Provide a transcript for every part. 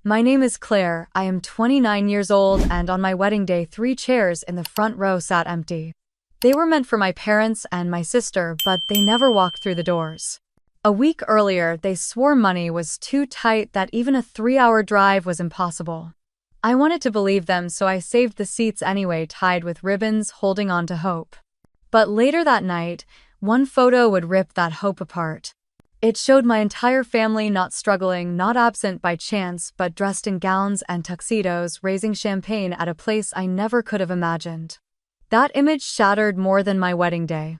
My name is Claire, I am 29 years old, and on my wedding day, 3 chairs in the front row sat empty. They were meant for my parents and my sister, but they never walked through the doors. A week earlier, they swore money was too tight, that even a 3-hour drive was impossible. I wanted to believe them, so I saved the seats anyway, tied with ribbons, holding on to hope. But later that night, one photo would rip that hope apart. It showed my entire family, not struggling, not absent by chance, but dressed in gowns and tuxedos, raising champagne at a place I never could have imagined. That image shattered more than my wedding day.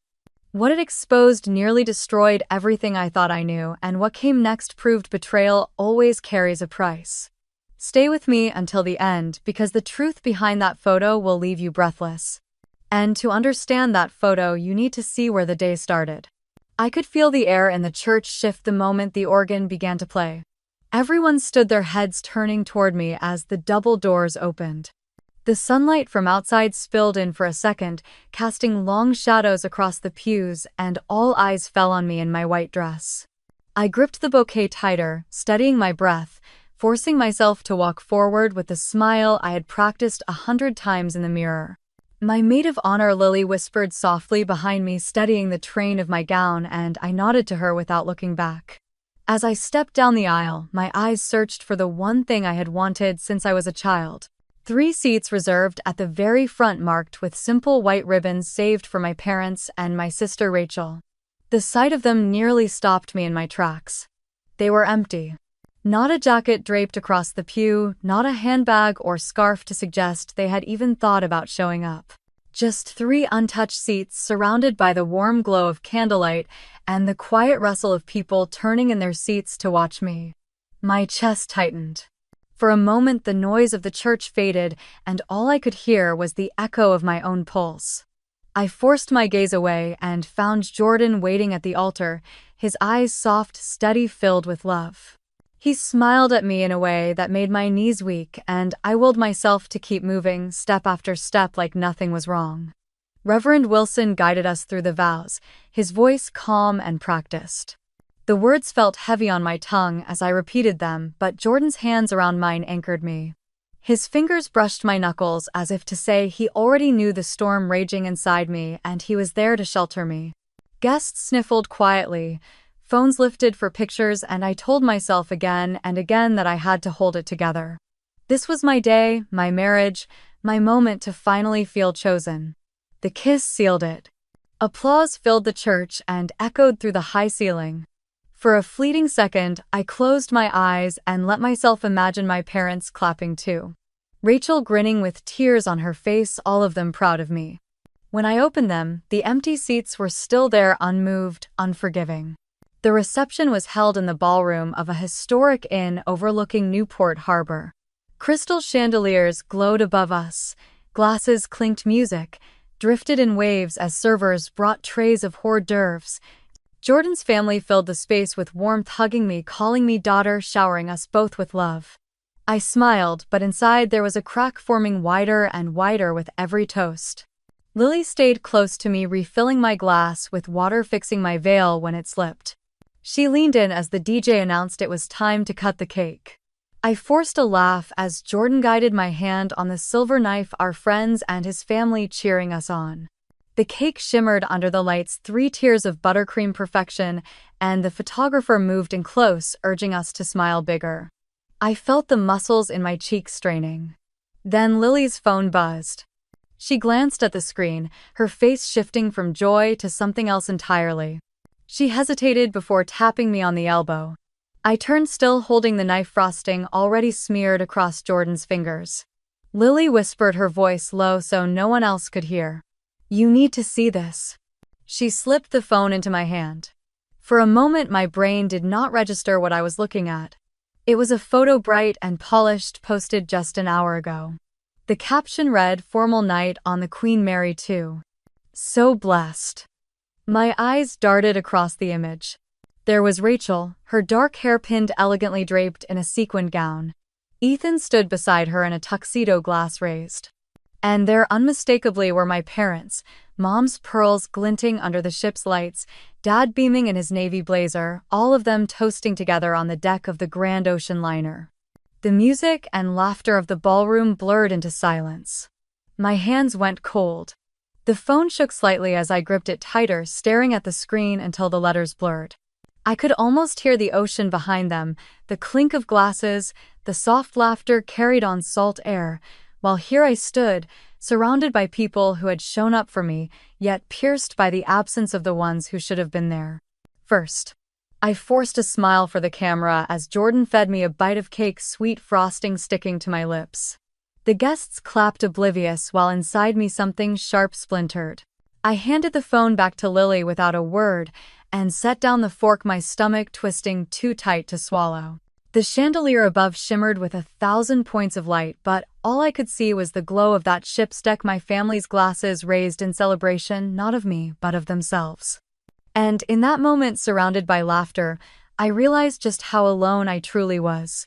What it exposed nearly destroyed everything I thought I knew, and what came next proved betrayal always carries a price. Stay with me until the end, because the truth behind that photo will leave you breathless. And to understand that photo, you need to see where the day started. I could feel the air in the church shift the moment the organ began to play. Everyone stood, their heads turning toward me as the double doors opened. The sunlight from outside spilled in for a second, casting long shadows across the pews, and all eyes fell on me in my white dress. I gripped the bouquet tighter, steadying my breath, forcing myself to walk forward with the smile I had practiced 100 times in the mirror. My maid of honor, Lily, whispered softly behind me, steadying the train of my gown, and I nodded to her without looking back. As I stepped down the aisle, my eyes searched for the one thing I had wanted since I was a child. 3 seats reserved at the very front, marked with simple white ribbons, saved for my parents and my sister Rachel. The sight of them nearly stopped me in my tracks. They were empty. Not a jacket draped across the pew, not a handbag or scarf to suggest they had even thought about showing up. Just 3 untouched seats, surrounded by the warm glow of candlelight and the quiet rustle of people turning in their seats to watch me. My chest tightened. For a moment, the noise of the church faded, and all I could hear was the echo of my own pulse. I forced my gaze away and found Jordan waiting at the altar, his eyes soft, steady, filled with love. He smiled at me in a way that made my knees weak, and I willed myself to keep moving, step after step, like nothing was wrong. Reverend Wilson guided us through the vows, his voice calm and practiced. The words felt heavy on my tongue as I repeated them, but Jordan's hands around mine anchored me. His fingers brushed my knuckles as if to say he already knew the storm raging inside me, and he was there to shelter me. Guests sniffled quietly, phones lifted for pictures, and I told myself again and again that I had to hold it together. This was my day, my marriage, my moment to finally feel chosen. The kiss sealed it. Applause filled the church and echoed through the high ceiling. For a fleeting second, I closed my eyes and let myself imagine my parents clapping too. Rachel grinning with tears on her face, all of them proud of me. When I opened them, the empty seats were still there, unmoved, unforgiving. The reception was held in the ballroom of a historic inn overlooking Newport Harbor. Crystal chandeliers glowed above us, glasses clinked, music drifted in waves as servers brought trays of hors d'oeuvres. Jordan's family filled the space with warmth, hugging me, calling me daughter, showering us both with love. I smiled, but inside there was a crack forming wider and wider with every toast. Lily stayed close to me, refilling my glass with water, fixing my veil when it slipped. She leaned in as the DJ announced it was time to cut the cake. I forced a laugh as Jordan guided my hand on the silver knife, our friends and his family cheering us on. The cake shimmered under the lights, 3 tiers of buttercream perfection, and the photographer moved in close, urging us to smile bigger. I felt the muscles in my cheeks straining. Then Lily's phone buzzed. She glanced at the screen, her face shifting from joy to something else entirely. She hesitated before tapping me on the elbow. I turned, still holding the knife, frosting already smeared across Jordan's fingers. Lily whispered, her voice low so no one else could hear. "You need to see this." She slipped the phone into my hand. For a moment my brain did not register what I was looking at. It was a photo, bright and polished, posted just an hour ago. The caption read, "Formal night on the Queen Mary 2. So blessed." My eyes darted across the image. There was Rachel, her dark hair pinned elegantly draped in a sequined gown. Ethan stood beside her in a tuxedo, glass raised. And there unmistakably were my parents, Mom's pearls glinting under the ship's lights, Dad beaming in his navy blazer, all of them toasting together on the deck of the Grand Ocean liner. The music and laughter of the ballroom blurred into silence. My hands went cold. The phone shook slightly as I gripped it tighter, staring at the screen until the letters blurred. I could almost hear the ocean behind them, the clink of glasses, the soft laughter carried on salt air, while here I stood, surrounded by people who had shown up for me, yet pierced by the absence of the ones who should have been there. First, I forced a smile for the camera as Jordan fed me a bite of cake, sweet frosting sticking to my lips. The guests clapped oblivious while inside me something sharp splintered. I handed the phone back to Lily without a word and set down the fork, my stomach twisting too tight to swallow. The chandelier above shimmered with 1,000 points of light, but all I could see was the glow of that ship's deck, my family's glasses raised in celebration, not of me, but of themselves. And in that moment, surrounded by laughter, I realized just how alone I truly was.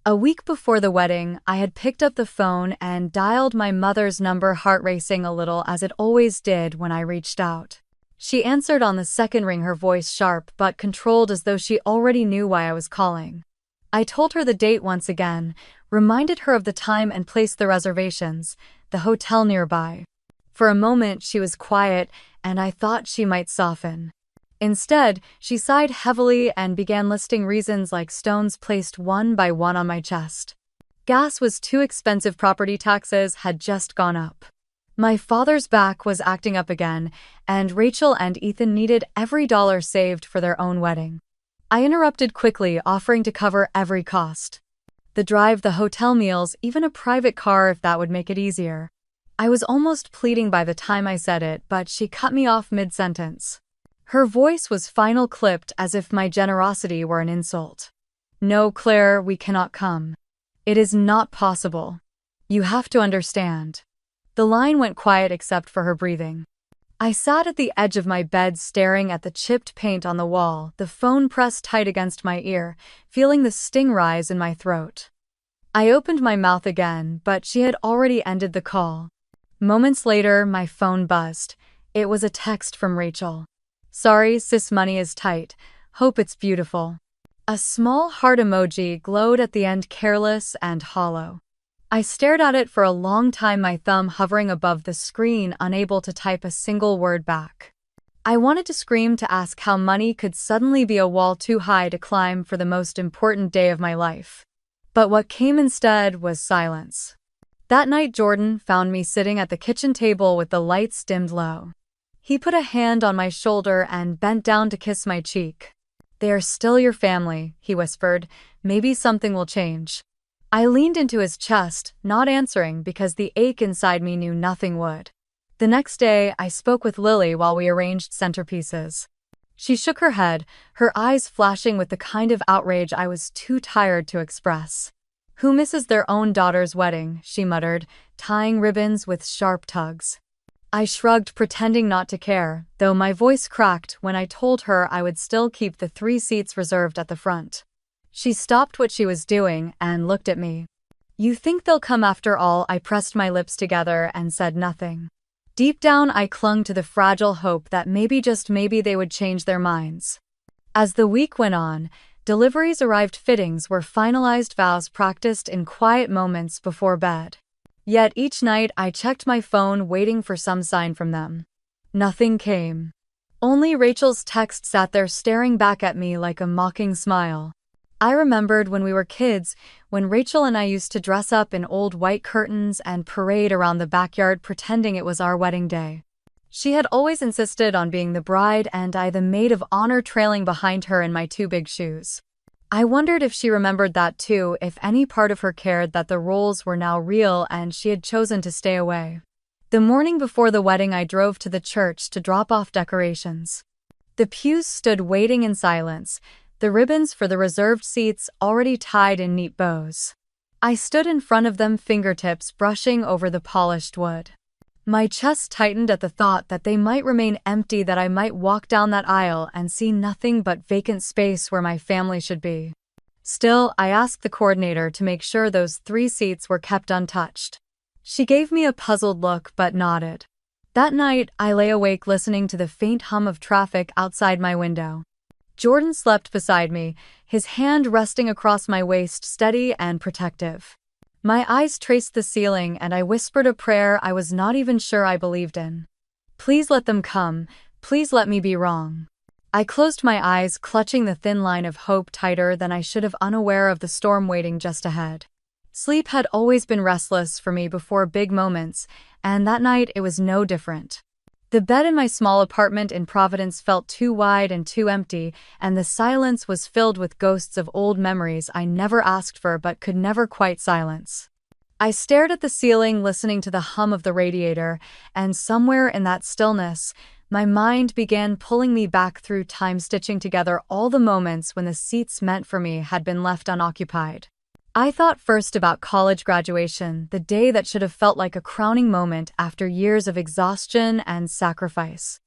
A week before the wedding, I had picked up the phone and dialed my mother's number, heart racing a little as it always did when I reached out. She answered on the second ring, her voice sharp but controlled, as though she already knew why I was calling. I told her the date once again, reminded her of the time and placed the reservations, the hotel nearby. For a moment she was quiet, and I thought she might soften. Instead, she sighed heavily and began listing reasons like stones placed one by one on my chest. Gas was too expensive, property taxes had just gone up. My father's back was acting up again, and Rachel and Ethan needed every dollar saved for their own wedding. I interrupted quickly, offering to cover every cost. The drive, the hotel meals, even a private car if that would make it easier. I was almost pleading by the time I said it, but she cut me off mid-sentence. Her voice was final, clipped as if my generosity were an insult. "No, Claire, we cannot come. It is not possible. You have to understand." The line went quiet except for her breathing. I sat at the edge of my bed staring at the chipped paint on the wall, the phone pressed tight against my ear, feeling the sting rise in my throat. I opened my mouth again, but she had already ended the call. Moments later, my phone buzzed. It was a text from Rachel. "Sorry, sis, money is tight. Hope it's beautiful." A small heart emoji glowed at the end, careless and hollow. I stared at it for a long time, my thumb hovering above the screen, unable to type a single word back. I wanted to scream, to ask how money could suddenly be a wall too high to climb for the most important day of my life. But what came instead was silence. That night, Jordan found me sitting at the kitchen table with the lights dimmed low. He put a hand on my shoulder and bent down to kiss my cheek. "They are still your family," he whispered. "Maybe something will change." I leaned into his chest, not answering because the ache inside me knew nothing would. The next day, I spoke with Lily while we arranged centerpieces. She shook her head, her eyes flashing with the kind of outrage I was too tired to express. "Who misses their own daughter's wedding?" she muttered, tying ribbons with sharp tugs. I shrugged, pretending not to care, though my voice cracked when I told her I would still keep the 3 seats reserved at the front. She stopped what she was doing and looked at me. "You think they'll come after all?" I pressed my lips together and said nothing. Deep down, I clung to the fragile hope that maybe, just maybe, they would change their minds. As the week went on, deliveries arrived, fittings were finalized, vows practiced in quiet moments before bed. Yet each night I checked my phone, waiting for some sign from them. Nothing came. Only Rachel's text sat there, staring back at me like a mocking smile. I remembered when we were kids, when Rachel and I used to dress up in old white curtains and parade around the backyard pretending it was our wedding day. She had always insisted on being the bride and I the maid of honor, trailing behind her in my 2 big shoes. I wondered if she remembered that too, if any part of her cared that the roles were now real and she had chosen to stay away. The morning before the wedding, I drove to the church to drop off decorations. The pews stood waiting in silence, the ribbons for the reserved seats already tied in neat bows. I stood in front of them, fingertips brushing over the polished wood. My chest tightened at the thought that they might remain empty, that I might walk down that aisle and see nothing but vacant space where my family should be. Still, I asked the coordinator to make sure those 3 seats were kept untouched. She gave me a puzzled look but nodded. That night, I lay awake listening to the faint hum of traffic outside my window. Jordan slept beside me, his hand resting across my waist, steady and protective. My eyes traced the ceiling and I whispered a prayer I was not even sure I believed in. Please let them come, please let me be wrong. I closed my eyes, clutching the thin line of hope tighter than I should have, unaware of the storm waiting just ahead. Sleep had always been restless for me before big moments, and that night it was no different. The bed in my small apartment in Providence felt too wide and too empty, and the silence was filled with ghosts of old memories I never asked for but could never quite silence. I stared at the ceiling, listening to the hum of the radiator, and somewhere in that stillness, my mind began pulling me back through time, stitching together all the moments when the seats meant for me had been left unoccupied. I thought first about college graduation, the day that should have felt like a crowning moment after years of exhaustion and sacrifice.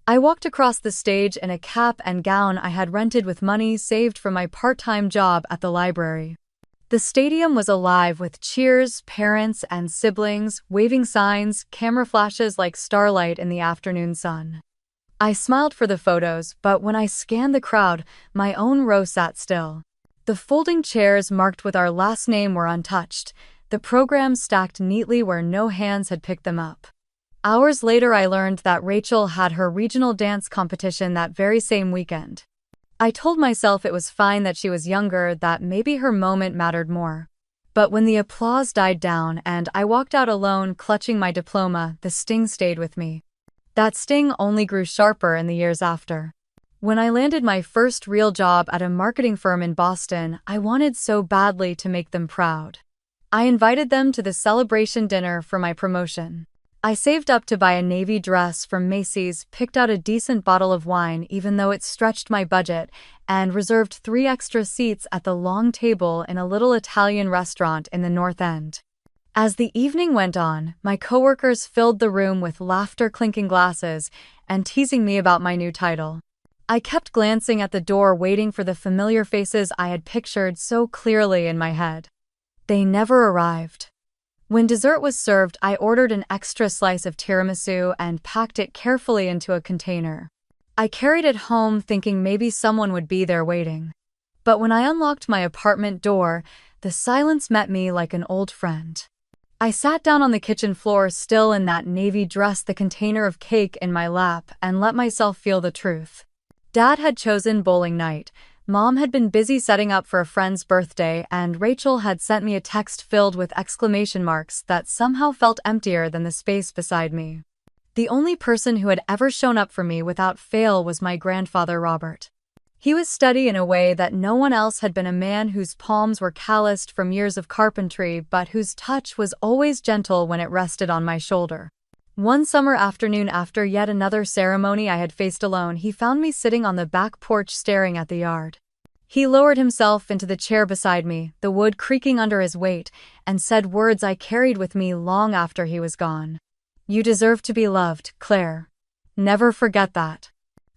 I walked across the stage in a cap and gown I had rented with money saved from my part-time job at the library. The stadium was alive with cheers, parents and siblings, waving signs, camera flashes like starlight in the afternoon sun. I smiled for the photos, but when I scanned the crowd, my own row sat still. The folding chairs marked with our last name were untouched, the programs stacked neatly where no hands had picked them up. Hours later I learned that Rachel had her regional dance competition that very same weekend. I told myself it was fine that she was younger, that maybe her moment mattered more. But when the applause died down and I walked out alone clutching my diploma, the sting stayed with me. That sting only grew sharper in the years after. When I landed my first real job at a marketing firm in Boston, I wanted so badly to make them proud. I invited them to the celebration dinner for my promotion. I saved up to buy a navy dress from Macy's, picked out a decent bottle of wine even though it stretched my budget, and reserved 3 extra seats at the long table in a little Italian restaurant in the North End. As the evening went on, my coworkers filled the room with laughter, clinking glasses, and teasing me about my new title. I kept glancing at the door, waiting for the familiar faces I had pictured so clearly in my head. They never arrived. When dessert was served, I ordered an extra slice of tiramisu and packed it carefully into a container. I carried it home thinking maybe someone would be there waiting. But when I unlocked my apartment door, the silence met me like an old friend. I sat down on the kitchen floor, still in that navy dress, the container of cake in my lap, and let myself feel the truth. Dad had chosen bowling night. Mom had been busy setting up for a friend's birthday, and Rachel had sent me a text filled with exclamation marks that somehow felt emptier than the space beside me. The only person who had ever shown up for me without fail was my grandfather Robert. He was steady in a way that no one else had been, a man whose palms were calloused from years of carpentry but whose touch was always gentle when it rested on my shoulder. One summer afternoon, after yet another ceremony I had faced alone, he found me sitting on the back porch staring at the yard. He lowered himself into the chair beside me, the wood creaking under his weight, and said words I carried with me long after he was gone. "You deserve to be loved, Claire. Never forget that."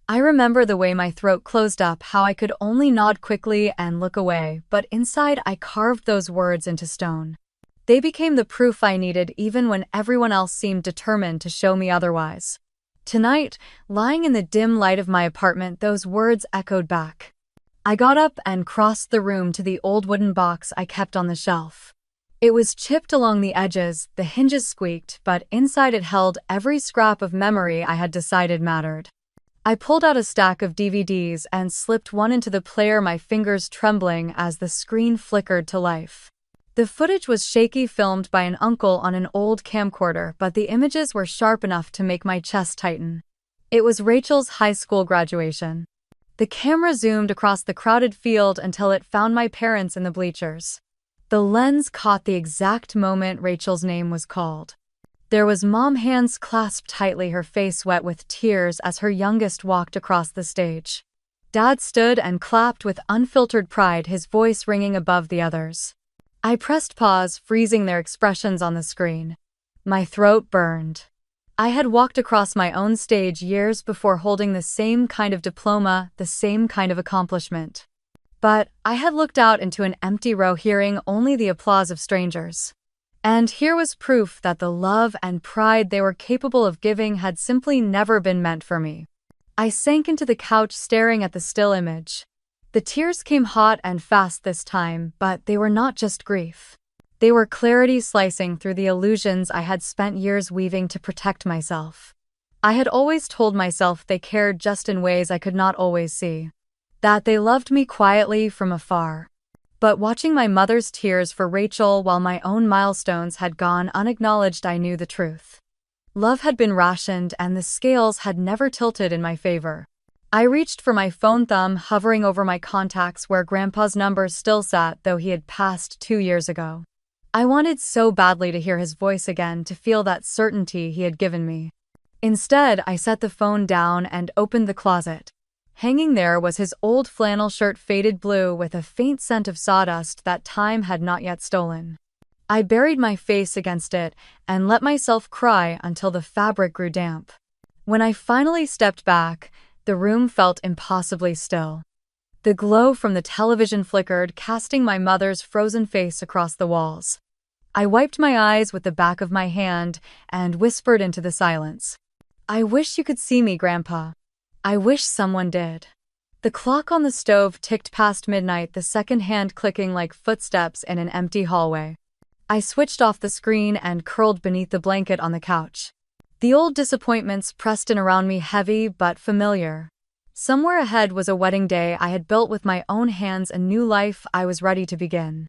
I remember the way my throat closed up, how I could only nod quickly and look away, but inside I carved those words into stone. They became the proof I needed even when everyone else seemed determined to show me otherwise. Tonight, lying in the dim light of my apartment, those words echoed back. I got up and crossed the room to the old wooden box I kept on the shelf. It was chipped along the edges, the hinges squeaked, but inside it held every scrap of memory I had decided mattered. I pulled out a stack of DVDs and slipped one into the player, my fingers trembling as the screen flickered to life. The footage was shaky, filmed by an uncle on an old camcorder, but the images were sharp enough to make my chest tighten. It was Rachel's high school graduation. The camera zoomed across the crowded field until it found my parents in the bleachers. The lens caught the exact moment Rachel's name was called. There was Mom, hands clasped tightly, her face wet with tears as her youngest walked across the stage. Dad stood and clapped with unfiltered pride, his voice ringing above the others. I pressed pause, freezing their expressions on the screen. My throat burned. I had walked across my own stage years before, holding the same kind of diploma, the same kind of accomplishment. But I had looked out into an empty row, hearing only the applause of strangers. And here was proof that the love and pride they were capable of giving had simply never been meant for me. I sank into the couch staring at the still image. The tears came hot and fast this time, but they were not just grief. They were clarity slicing through the illusions I had spent years weaving to protect myself. I had always told myself they cared just in ways I could not always see. That they loved me quietly from afar. But watching my mother's tears for Rachel while my own milestones had gone unacknowledged, I knew the truth. Love had been rationed and the scales had never tilted in my favor. I reached for my phone, thumb hovering over my contacts where Grandpa's number still sat, though he had passed 2 years ago. I wanted so badly to hear his voice again, to feel that certainty he had given me. Instead, I set the phone down and opened the closet. Hanging there was his old flannel shirt, faded blue with a faint scent of sawdust that time had not yet stolen. I buried my face against it and let myself cry until the fabric grew damp. When I finally stepped back, the room felt impossibly still. The glow from the television flickered, casting my mother's frozen face across the walls. I wiped my eyes with the back of my hand and whispered into the silence. "I wish you could see me, Grandpa. I wish someone did." The clock on the stove ticked past midnight, the second hand clicking like footsteps in an empty hallway. I switched off the screen and curled beneath the blanket on the couch. The old disappointments pressed in around me, heavy but familiar. Somewhere ahead was a wedding day I had built with my own hands, a new life I was ready to begin.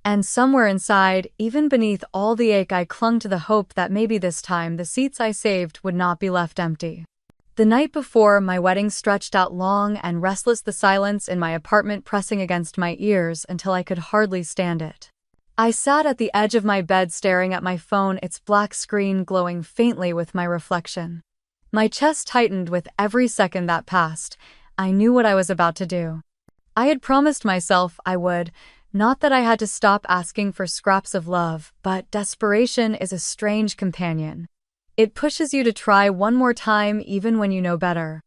And somewhere inside, even beneath all the ache, I clung to the hope that maybe this time the seats I saved would not be left empty. The night before my wedding stretched out long and restless, the silence in my apartment pressing against my ears until I could hardly stand it. I sat at the edge of my bed staring at my phone, its black screen glowing faintly with my reflection. My chest tightened with every second that passed. I knew what I was about to do. I had promised myself I would. Not that I had to stop asking for scraps of love, but desperation is a strange companion. It pushes you to try one more time even when you know better.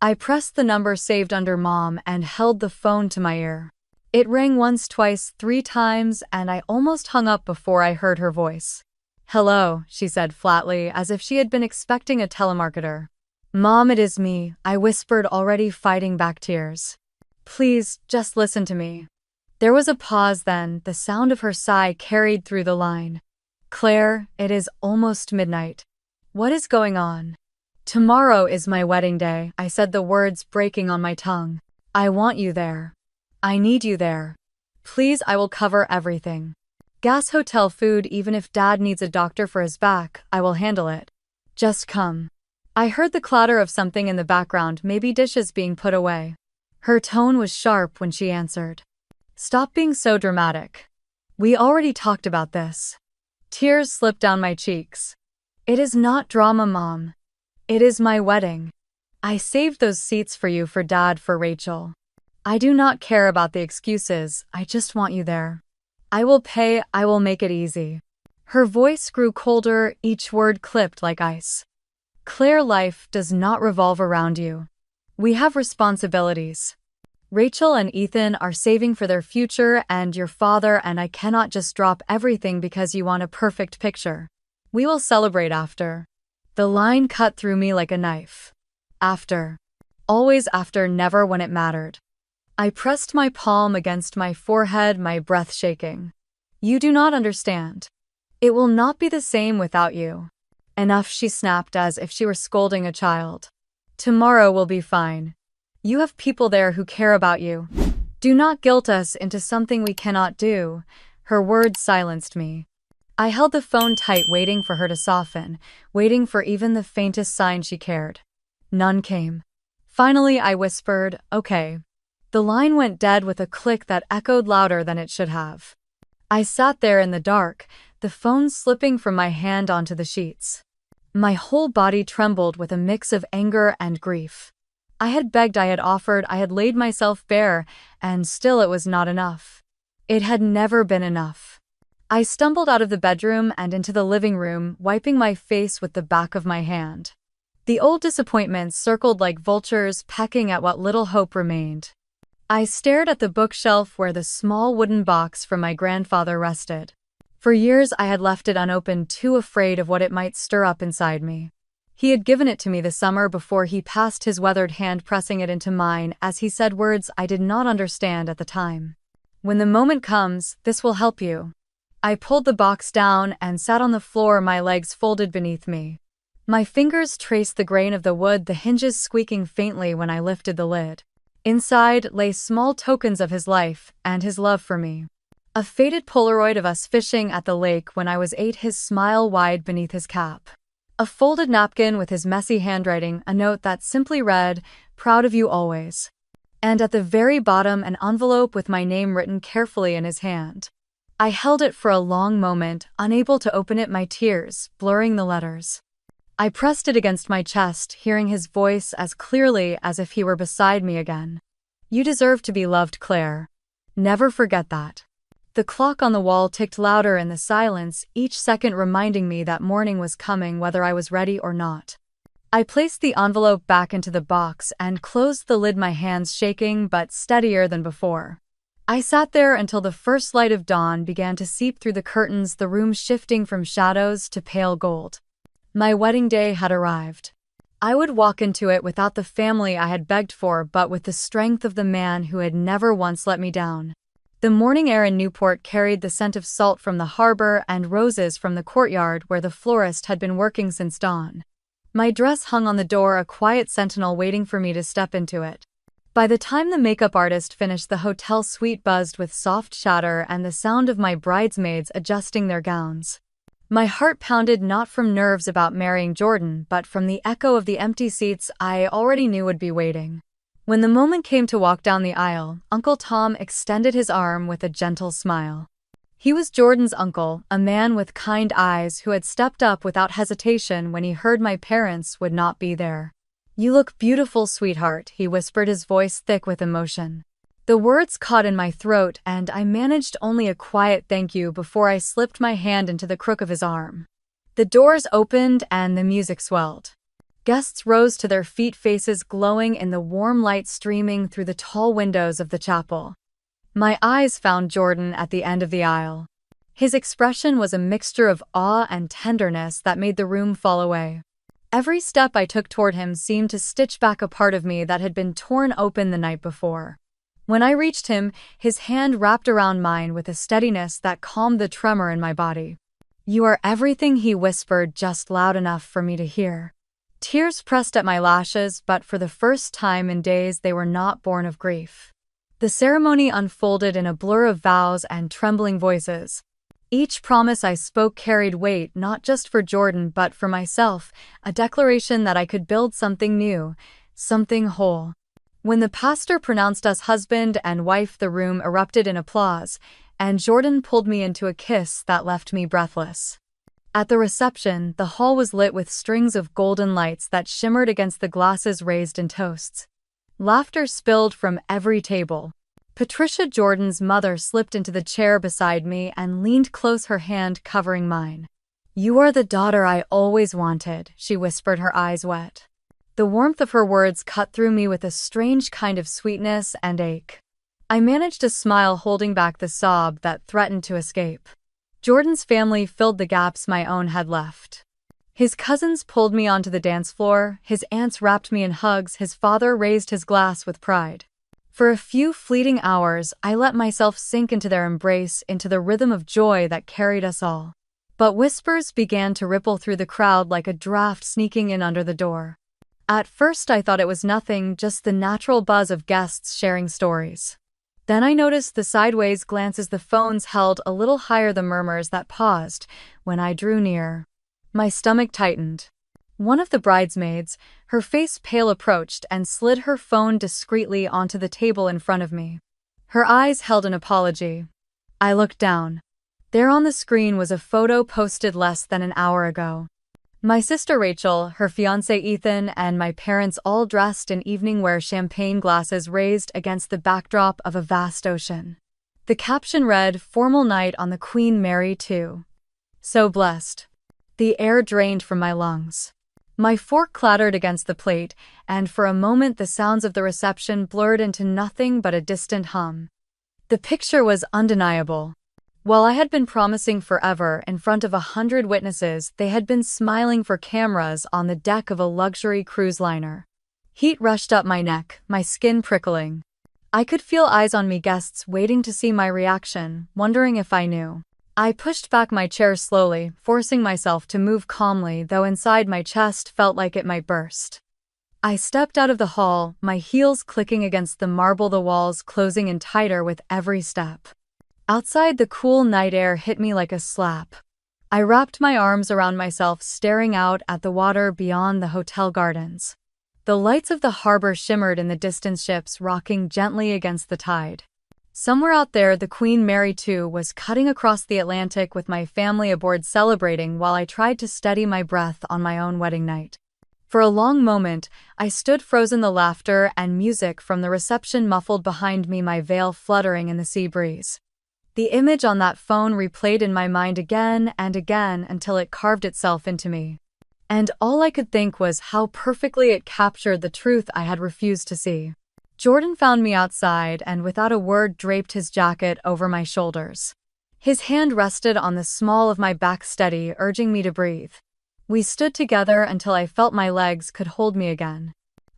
I pressed the number saved under Mom and held the phone to my ear. It rang once, twice, 3 times, and I almost hung up before I heard her voice. "Hello," she said flatly, as if she had been expecting a telemarketer. "Mom, it is me," I whispered, already fighting back tears. "Please, just listen to me." There was a pause, then the sound of her sigh carried through the line. "Claire, it is almost midnight. What is going on?" "Tomorrow is my wedding day," I said, the words breaking on my tongue. "I want you there. I need you there. Please, I will cover everything. Gas, hotel, food, even if Dad needs a doctor for his back, I will handle it. Just come." I heard the clatter of something in the background, maybe dishes being put away. Her tone was sharp when she answered. "Stop being so dramatic. We already talked about this." Tears slipped down my cheeks. "It is not drama, Mom. It is my wedding. I saved those seats for you, for Dad, for Rachel. I do not care about the excuses, I just want you there. I will pay, I will make it easy." Her voice grew colder, each word clipped like ice. "Claire, life does not revolve around you. We have responsibilities. Rachel and Ethan are saving for their future, and your father and I cannot just drop everything because you want a perfect picture. We will celebrate after." The line cut through me like a knife. After. Always after, never when it mattered. I pressed my palm against my forehead, my breath shaking. "You do not understand. It will not be the same without you." "Enough," she snapped, as if she were scolding a child. "Tomorrow will be fine. You have people there who care about you. Do not guilt us into something we cannot do." Her words silenced me. I held the phone tight, waiting for her to soften, waiting for even the faintest sign she cared. None came. Finally, I whispered, "Okay." The line went dead with a click that echoed louder than it should have. I sat there in the dark, the phone slipping from my hand onto the sheets. My whole body trembled with a mix of anger and grief. I had begged, I had offered, I had laid myself bare, and still it was not enough. It had never been enough. I stumbled out of the bedroom and into the living room, wiping my face with the back of my hand. The old disappointments circled like vultures, pecking at what little hope remained. I stared at the bookshelf where the small wooden box from my grandfather rested. For years I had left it unopened, too afraid of what it might stir up inside me. He had given it to me the summer before he passed, his weathered hand pressing it into mine as he said words I did not understand at the time. "When the moment comes, this will help you." I pulled the box down and sat on the floor, my legs folded beneath me. My fingers traced the grain of the wood, the hinges squeaking faintly when I lifted the lid. Inside lay small tokens of his life and his love for me. A faded Polaroid of us fishing at the lake when I was 8, his smile wide beneath his cap. A folded napkin with his messy handwriting, a note that simply read, "Proud of you always." And at the very bottom, an envelope with my name written carefully in his hand. I held it for a long moment, unable to open it, my tears blurring the letters. I pressed it against my chest, hearing his voice as clearly as if he were beside me again. "You deserve to be loved, Claire. Never forget that." The clock on the wall ticked louder in the silence, each second reminding me that morning was coming whether I was ready or not. I placed the envelope back into the box and closed the lid, my hands shaking but steadier than before. I sat there until the first light of dawn began to seep through the curtains, the room shifting from shadows to pale gold. My wedding day had arrived. I would walk into it without the family I had begged for, but with the strength of the man who had never once let me down. The morning air in Newport carried the scent of salt from the harbor and roses from the courtyard where the florist had been working since dawn. My dress hung on the door, a quiet sentinel waiting for me to step into it. By the time the makeup artist finished, the hotel suite buzzed with soft chatter and the sound of my bridesmaids adjusting their gowns. My heart pounded, not from nerves about marrying Jordan, but from the echo of the empty seats I already knew would be waiting. When the moment came to walk down the aisle, Uncle Tom extended his arm with a gentle smile. He was Jordan's uncle, a man with kind eyes who had stepped up without hesitation when he heard my parents would not be there. "You look beautiful, sweetheart," he whispered, his voice thick with emotion. The words caught in my throat, and I managed only a quiet thank you before I slipped my hand into the crook of his arm. The doors opened and the music swelled. Guests rose to their feet, faces glowing in the warm light streaming through the tall windows of the chapel. My eyes found Jordan at the end of the aisle. His expression was a mixture of awe and tenderness that made the room fall away. Every step I took toward him seemed to stitch back a part of me that had been torn open the night before. When I reached him, his hand wrapped around mine with a steadiness that calmed the tremor in my body. "You are everything," he whispered, just loud enough for me to hear. Tears pressed at my lashes, but for the first time in days they were not born of grief. The ceremony unfolded in a blur of vows and trembling voices. Each promise I spoke carried weight, not just for Jordan but for myself, a declaration that I could build something new, something whole. When the pastor pronounced us husband and wife, the room erupted in applause, and Jordan pulled me into a kiss that left me breathless. At the reception, the hall was lit with strings of golden lights that shimmered against the glasses raised in toasts. Laughter spilled from every table. Patricia, Jordan's mother, slipped into the chair beside me and leaned close, her hand covering mine. "You are the daughter I always wanted," she whispered, her eyes wet. The warmth of her words cut through me with a strange kind of sweetness and ache. I managed to smile, holding back the sob that threatened to escape. Jordan's family filled the gaps my own had left. His cousins pulled me onto the dance floor, his aunts wrapped me in hugs, his father raised his glass with pride. For a few fleeting hours, I let myself sink into their embrace, into the rhythm of joy that carried us all. But whispers began to ripple through the crowd like a draft sneaking in under the door. At first I thought it was nothing, just the natural buzz of guests sharing stories. Then I noticed the sideways glances, the phones held a little higher, the murmurs that paused when I drew near. My stomach tightened. One of the bridesmaids, her face pale, approached and slid her phone discreetly onto the table in front of me. Her eyes held an apology. I looked down. There on the screen was a photo posted less than an hour ago. My sister Rachel, her fiancé Ethan, and my parents all dressed in evening wear, champagne glasses raised against the backdrop of a vast ocean. The caption read, "Formal night on the Queen Mary II." So blessed. The air drained from my lungs. My fork clattered against the plate, and for a moment the sounds of the reception blurred into nothing but a distant hum. The picture was undeniable. While I had been promising forever in front of 100 witnesses, they had been smiling for cameras on the deck of a luxury cruise liner. Heat rushed up my neck, my skin prickling. I could feel eyes on me, guests waiting to see my reaction, wondering if I knew. I pushed back my chair slowly, forcing myself to move calmly, though inside my chest felt like it might burst. I stepped out of the hall, my heels clicking against the marble, the walls closing in tighter with every step. Outside, the cool night air hit me like a slap. I wrapped my arms around myself, staring out at the water beyond the hotel gardens. The lights of the harbor shimmered in the distance, ships rocking gently against the tide. Somewhere out there, the Queen Mary 2 was cutting across the Atlantic with my family aboard, celebrating while I tried to steady my breath on my own wedding night. For a long moment, I stood frozen, the laughter and music from the reception muffled behind me, my veil fluttering in the sea breeze. The image on that phone replayed in my mind again and again until it carved itself into me. And all I could think was how perfectly it captured the truth I had refused to see. Jordan found me outside and without a word draped his jacket over my shoulders. His hand rested on the small of my back, steady, urging me to breathe. We stood together until I felt my legs could hold me again.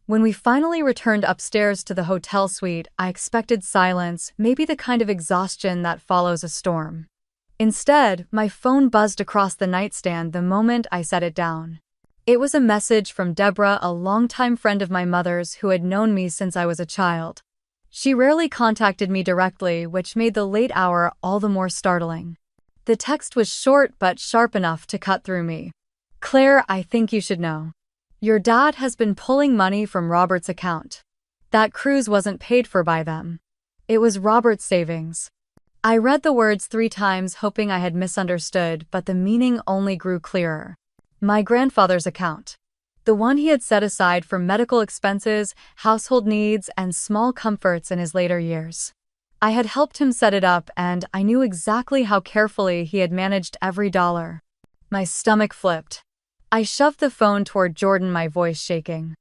When we finally returned upstairs to the hotel suite, I expected silence, maybe the kind of exhaustion that follows a storm. Instead, my phone buzzed across the nightstand the moment I set it down. It was a message from Deborah, a longtime friend of my mother's who had known me since I was a child. She rarely contacted me directly, which made the late hour all the more startling. The text was short but sharp enough to cut through me. "Claire, I think you should know. Your dad has been pulling money from Robert's account. That cruise wasn't paid for by them. It was Robert's savings." I read the words 3 times, hoping I had misunderstood, but the meaning only grew clearer. My grandfather's account. The one he had set aside for medical expenses, household needs, and small comforts in his later years. I had helped him set it up, and I knew exactly how carefully he had managed every dollar. My stomach flipped. I shoved the phone toward Jordan, my voice shaking.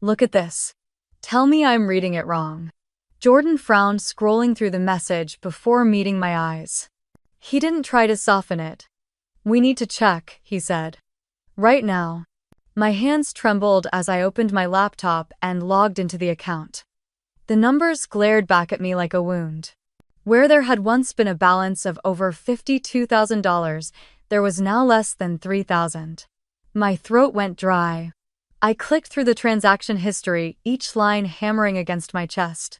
"Look at this. Tell me I'm reading it wrong." Jordan frowned, scrolling through the message before meeting my eyes. He didn't try to soften it. "We need to check," he said. "Right now." My hands trembled as I opened my laptop and logged into the account. The numbers glared back at me like a wound. Where there had once been a balance of over $52,000, there was now less than $3,000. My throat went dry. I clicked through the transaction history, each line hammering against my chest.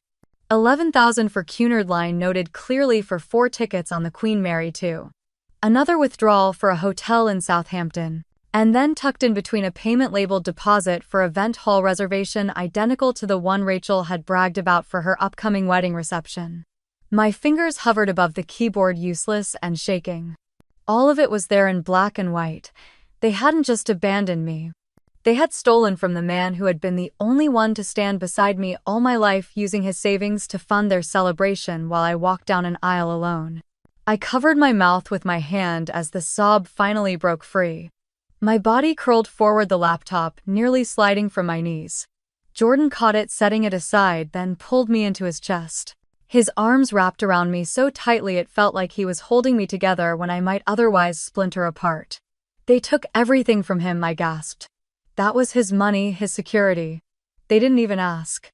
11,000 for Cunard Line, noted clearly for 4 tickets on the Queen Mary 2. Another withdrawal for a hotel in Southampton. And then tucked in between a payment labeled deposit for event hall reservation identical to the one Rachel had bragged about for her upcoming wedding reception. My fingers hovered above the keyboard, useless and shaking. All of it was there in black and white. They hadn't just abandoned me. They had stolen from the man who had been the only one to stand beside me all my life, using his savings to fund their celebration while I walked down an aisle alone. I covered my mouth with my hand as the sob finally broke free. My body curled forward, the laptop nearly sliding from my knees. Jordan caught it, setting it aside, then pulled me into his chest. His arms wrapped around me so tightly it felt like he was holding me together when I might otherwise splinter apart. "They took everything from him," I gasped. "That was his money, his security. They didn't even ask."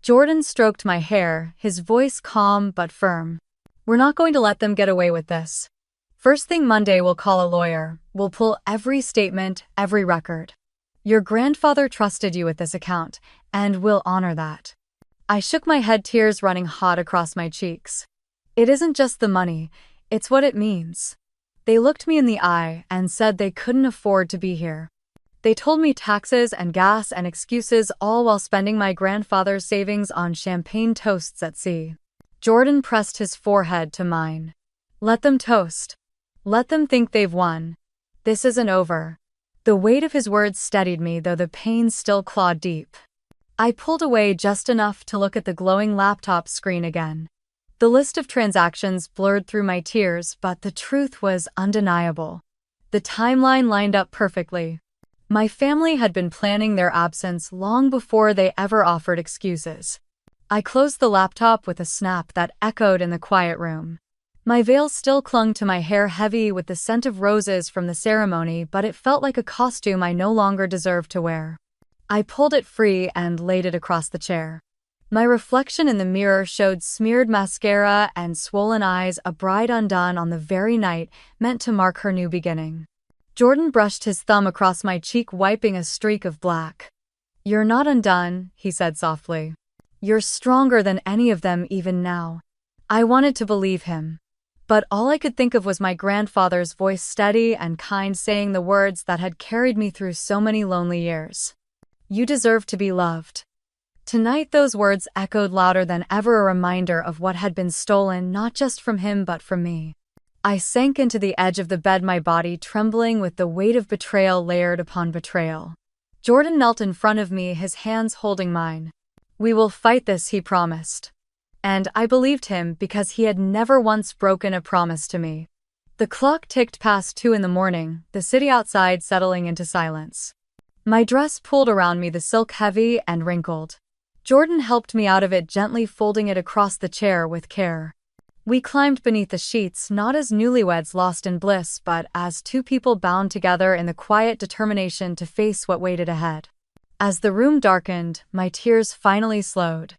Jordan stroked my hair, his voice calm but firm. "We're not going to let them get away with this. First thing Monday, we'll call a lawyer. We'll pull every statement, every record. Your grandfather trusted you with this account, and we'll honor that." I shook my head, tears running hot across my cheeks. "It isn't just the money, it's what it means." They looked me in the eye and said they couldn't afford to be here. They told me taxes and gas and excuses, all while spending my grandfather's savings on champagne toasts at sea. Jordan pressed his forehead to mine. "Let them toast. Let them think they've won. This isn't over." The weight of his words steadied me, though the pain still clawed deep. I pulled away just enough to look at the glowing laptop screen again. The list of transactions blurred through my tears, but the truth was undeniable. The timeline lined up perfectly. My family had been planning their absence long before they ever offered excuses. I closed the laptop with a snap that echoed in the quiet room. My veil still clung to my hair, heavy with the scent of roses from the ceremony, but it felt like a costume I no longer deserved to wear. I pulled it free and laid it across the chair. My reflection in the mirror showed smeared mascara and swollen eyes, a bride undone on the very night meant to mark her new beginning. Jordan brushed his thumb across my cheek, wiping a streak of black. "You're not undone," he said softly. "You're stronger than any of them even now." I wanted to believe him. But all I could think of was my grandfather's voice, steady and kind, saying the words that had carried me through so many lonely years. "You deserve to be loved." Tonight those words echoed louder than ever, a reminder of what had been stolen, not just from him but from me. I sank into the edge of the bed, my body trembling with the weight of betrayal layered upon betrayal. Jordan knelt in front of me, his hands holding mine. "We will fight this," he promised. And I believed him because he had never once broken a promise to me. The clock ticked past 2 in the morning, the city outside settling into silence. My dress pulled around me, the silk heavy and wrinkled. Jordan helped me out of it, gently folding it across the chair with care. We climbed beneath the sheets, not as newlyweds lost in bliss, but as two people bound together in the quiet determination to face what waited ahead. As the room darkened, my tears finally slowed.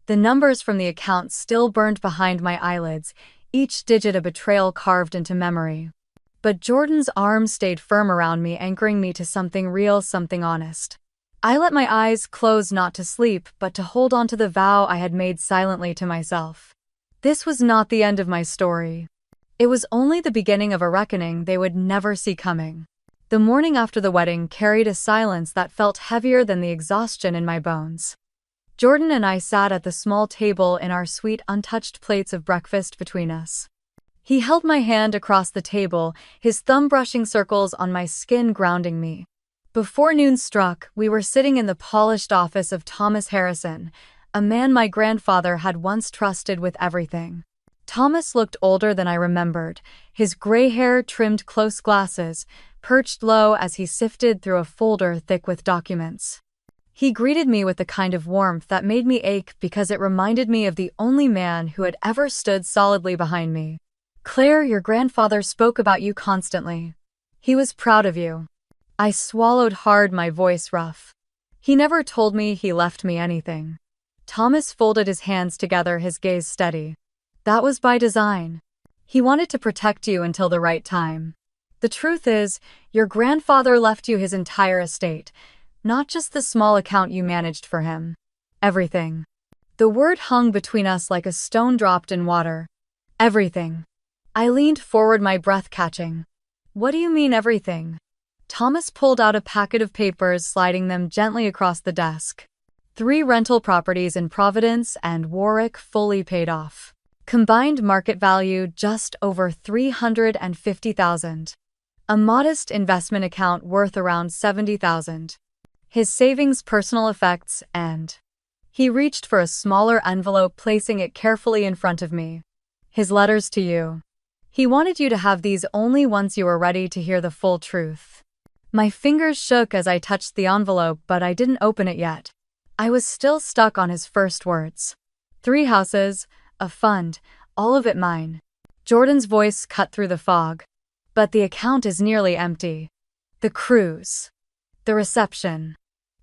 The numbers from the account still burned behind my eyelids, each digit a betrayal carved into memory. But Jordan's arms stayed firm around me, anchoring me to something real, something honest. I let my eyes close, not to sleep, but to hold on to the vow I had made silently to myself. This was not the end of my story. It was only the beginning of a reckoning they would never see coming. The morning after the wedding carried a silence that felt heavier than the exhaustion in my bones. Jordan and I sat at the small table in our suite, untouched plates of breakfast between us. He held my hand across the table, his thumb brushing circles on my skin, grounding me. Before noon struck, we were sitting in the polished office of Thomas Harrison, a man my grandfather had once trusted with everything. Thomas looked older than I remembered, his gray hair trimmed, close glasses perched low as he sifted through a folder thick with documents. He greeted me with the kind of warmth that made me ache because it reminded me of the only man who had ever stood solidly behind me. "Claire, your grandfather spoke about you constantly. He was proud of you." I swallowed hard, my voice rough. "He never told me he left me anything." Thomas folded his hands together, his gaze steady. "That was by design. He wanted to protect you until the right time. The truth is, your grandfather left you his entire estate, not just the small account you managed for him. Everything." The word hung between us like a stone dropped in water. Everything. I leaned forward, my breath catching. "What do you mean, everything?" Thomas pulled out a packet of papers, sliding them gently across the desk. 3 rental properties in Providence and Warwick, fully paid off. Combined market value just over $350,000. A modest investment account worth around $70,000. His savings, personal effects, and... He reached for a smaller envelope, placing it carefully in front of me. "His letters to you. He wanted you to have these only once you were ready to hear the full truth." My fingers shook as I touched the envelope, but I didn't open it yet. I was still stuck on his first words. 3 houses, a fund, all of it mine. Jordan's voice cut through the fog. "But the account is nearly empty. The cruise. The reception."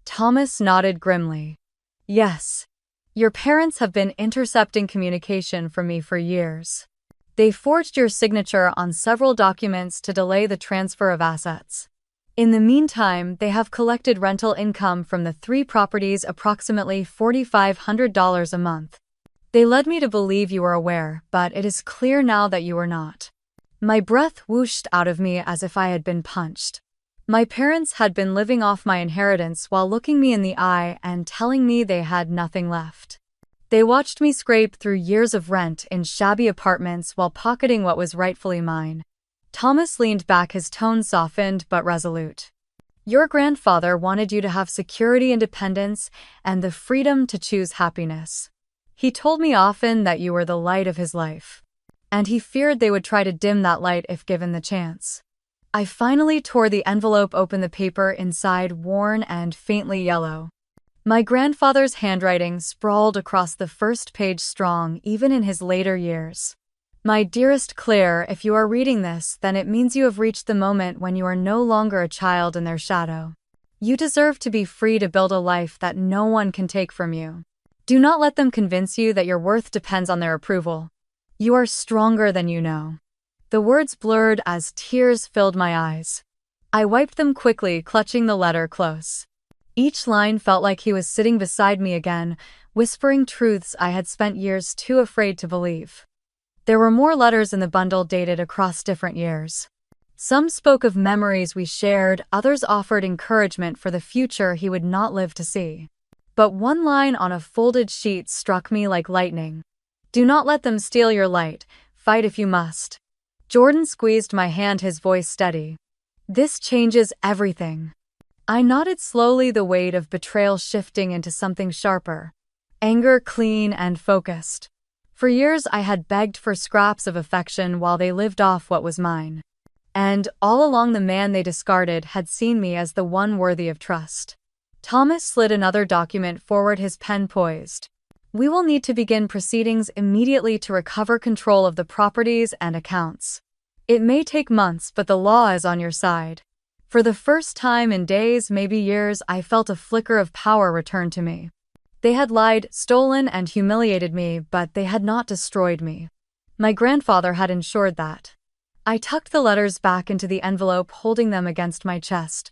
Thomas nodded grimly. "Yes. Your parents have been intercepting communication from me for years. They forged your signature on several documents to delay the transfer of assets. In the meantime, they have collected rental income from the 3 properties, approximately $4,500 a month. They led me to believe you were aware, but it is clear now that you are not." My breath whooshed out of me as if I had been punched. My parents had been living off my inheritance while looking me in the eye and telling me they had nothing left. They watched me scrape through years of rent in shabby apartments while pocketing what was rightfully mine. Thomas leaned back, his tone softened but resolute. "Your grandfather wanted you to have security, independence, and the freedom to choose happiness. He told me often that you were the light of his life. And he feared they would try to dim that light if given the chance." I finally tore the envelope open, the paper inside worn and faintly yellow. My grandfather's handwriting sprawled across the first page, strong even in his later years. My dearest Claire, if you are reading this, then it means you have reached the moment when you are no longer a child in their shadow. You deserve to be free to build a life that no one can take from you. Do not let them convince you that your worth depends on their approval. You are stronger than you know. The words blurred as tears filled my eyes. I wiped them quickly, clutching the letter close. Each line felt like he was sitting beside me again, whispering truths I had spent years too afraid to believe. There were more letters in the bundle dated across different years. Some spoke of memories we shared, others offered encouragement for the future he would not live to see. But one line on a folded sheet struck me like lightning. Do not let them steal your light. Fight if you must. Jordan squeezed my hand, his voice steady. This changes everything. I nodded slowly, the weight of betrayal shifting into something sharper. Anger, clean and focused. For years I had begged for scraps of affection while they lived off what was mine. And, all along, the man they discarded had seen me as the one worthy of trust. Thomas slid another document forward, his pen poised. We will need to begin proceedings immediately to recover control of the properties and accounts. It may take months, but the law is on your side. For the first time in days, maybe years, I felt a flicker of power return to me. They had lied, stolen, and humiliated me, but they had not destroyed me. My grandfather had ensured that. I tucked the letters back into the envelope, holding them against my chest.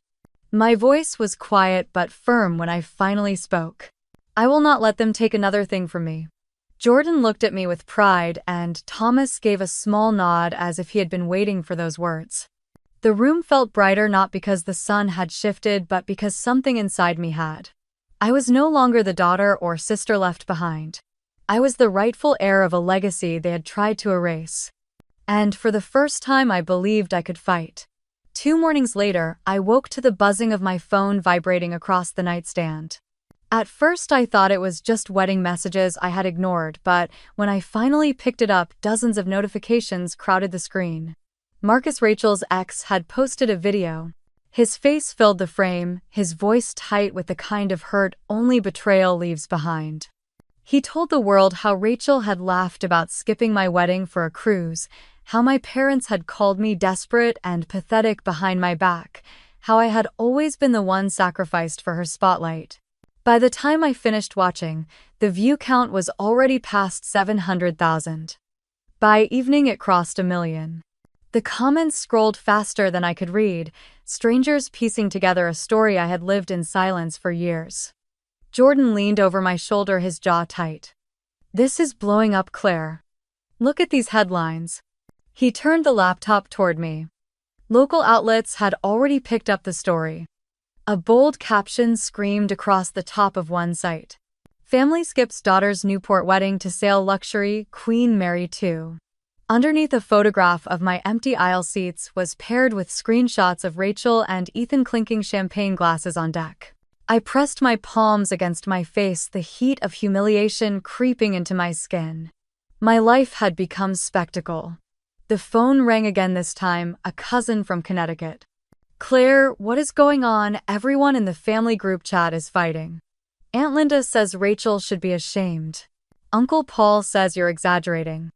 My voice was quiet but firm when I finally spoke. I will not let them take another thing from me. Jordan looked at me with pride, and Thomas gave a small nod as if he had been waiting for those words. The room felt brighter, not because the sun had shifted, but because something inside me had. I was no longer the daughter or sister left behind. I was the rightful heir of a legacy they had tried to erase. And for the first time I believed I could fight. 2 mornings later, I woke to the buzzing of my phone vibrating across the nightstand. At first I thought it was just wedding messages I had ignored, but when I finally picked it up, dozens of notifications crowded the screen. Marcus, Rachel's ex, had posted a video. His face filled the frame, his voice tight with the kind of hurt only betrayal leaves behind. He told the world how Rachel had laughed about skipping my wedding for a cruise, how my parents had called me desperate and pathetic behind my back, how I had always been the one sacrificed for her spotlight. By the time I finished watching, the view count was already past 700,000. By evening it crossed 1 million. The comments scrolled faster than I could read, strangers piecing together a story I had lived in silence for years. Jordan leaned over my shoulder, his jaw tight. This is blowing up, Claire. Look at these headlines. He turned the laptop toward me. Local outlets had already picked up the story. A bold caption screamed across the top of one site. Family skips daughter's Newport wedding to sail luxury, Queen Mary 2. Underneath, a photograph of my empty aisle seats was paired with screenshots of Rachel and Ethan clinking champagne glasses on deck. I pressed my palms against my face, the heat of humiliation creeping into my skin. My life had become spectacle. The phone rang again, this time a cousin from Connecticut. Claire, what is going on? Everyone in the family group chat is fighting. Aunt Linda says Rachel should be ashamed. Uncle Paul says you're exaggerating.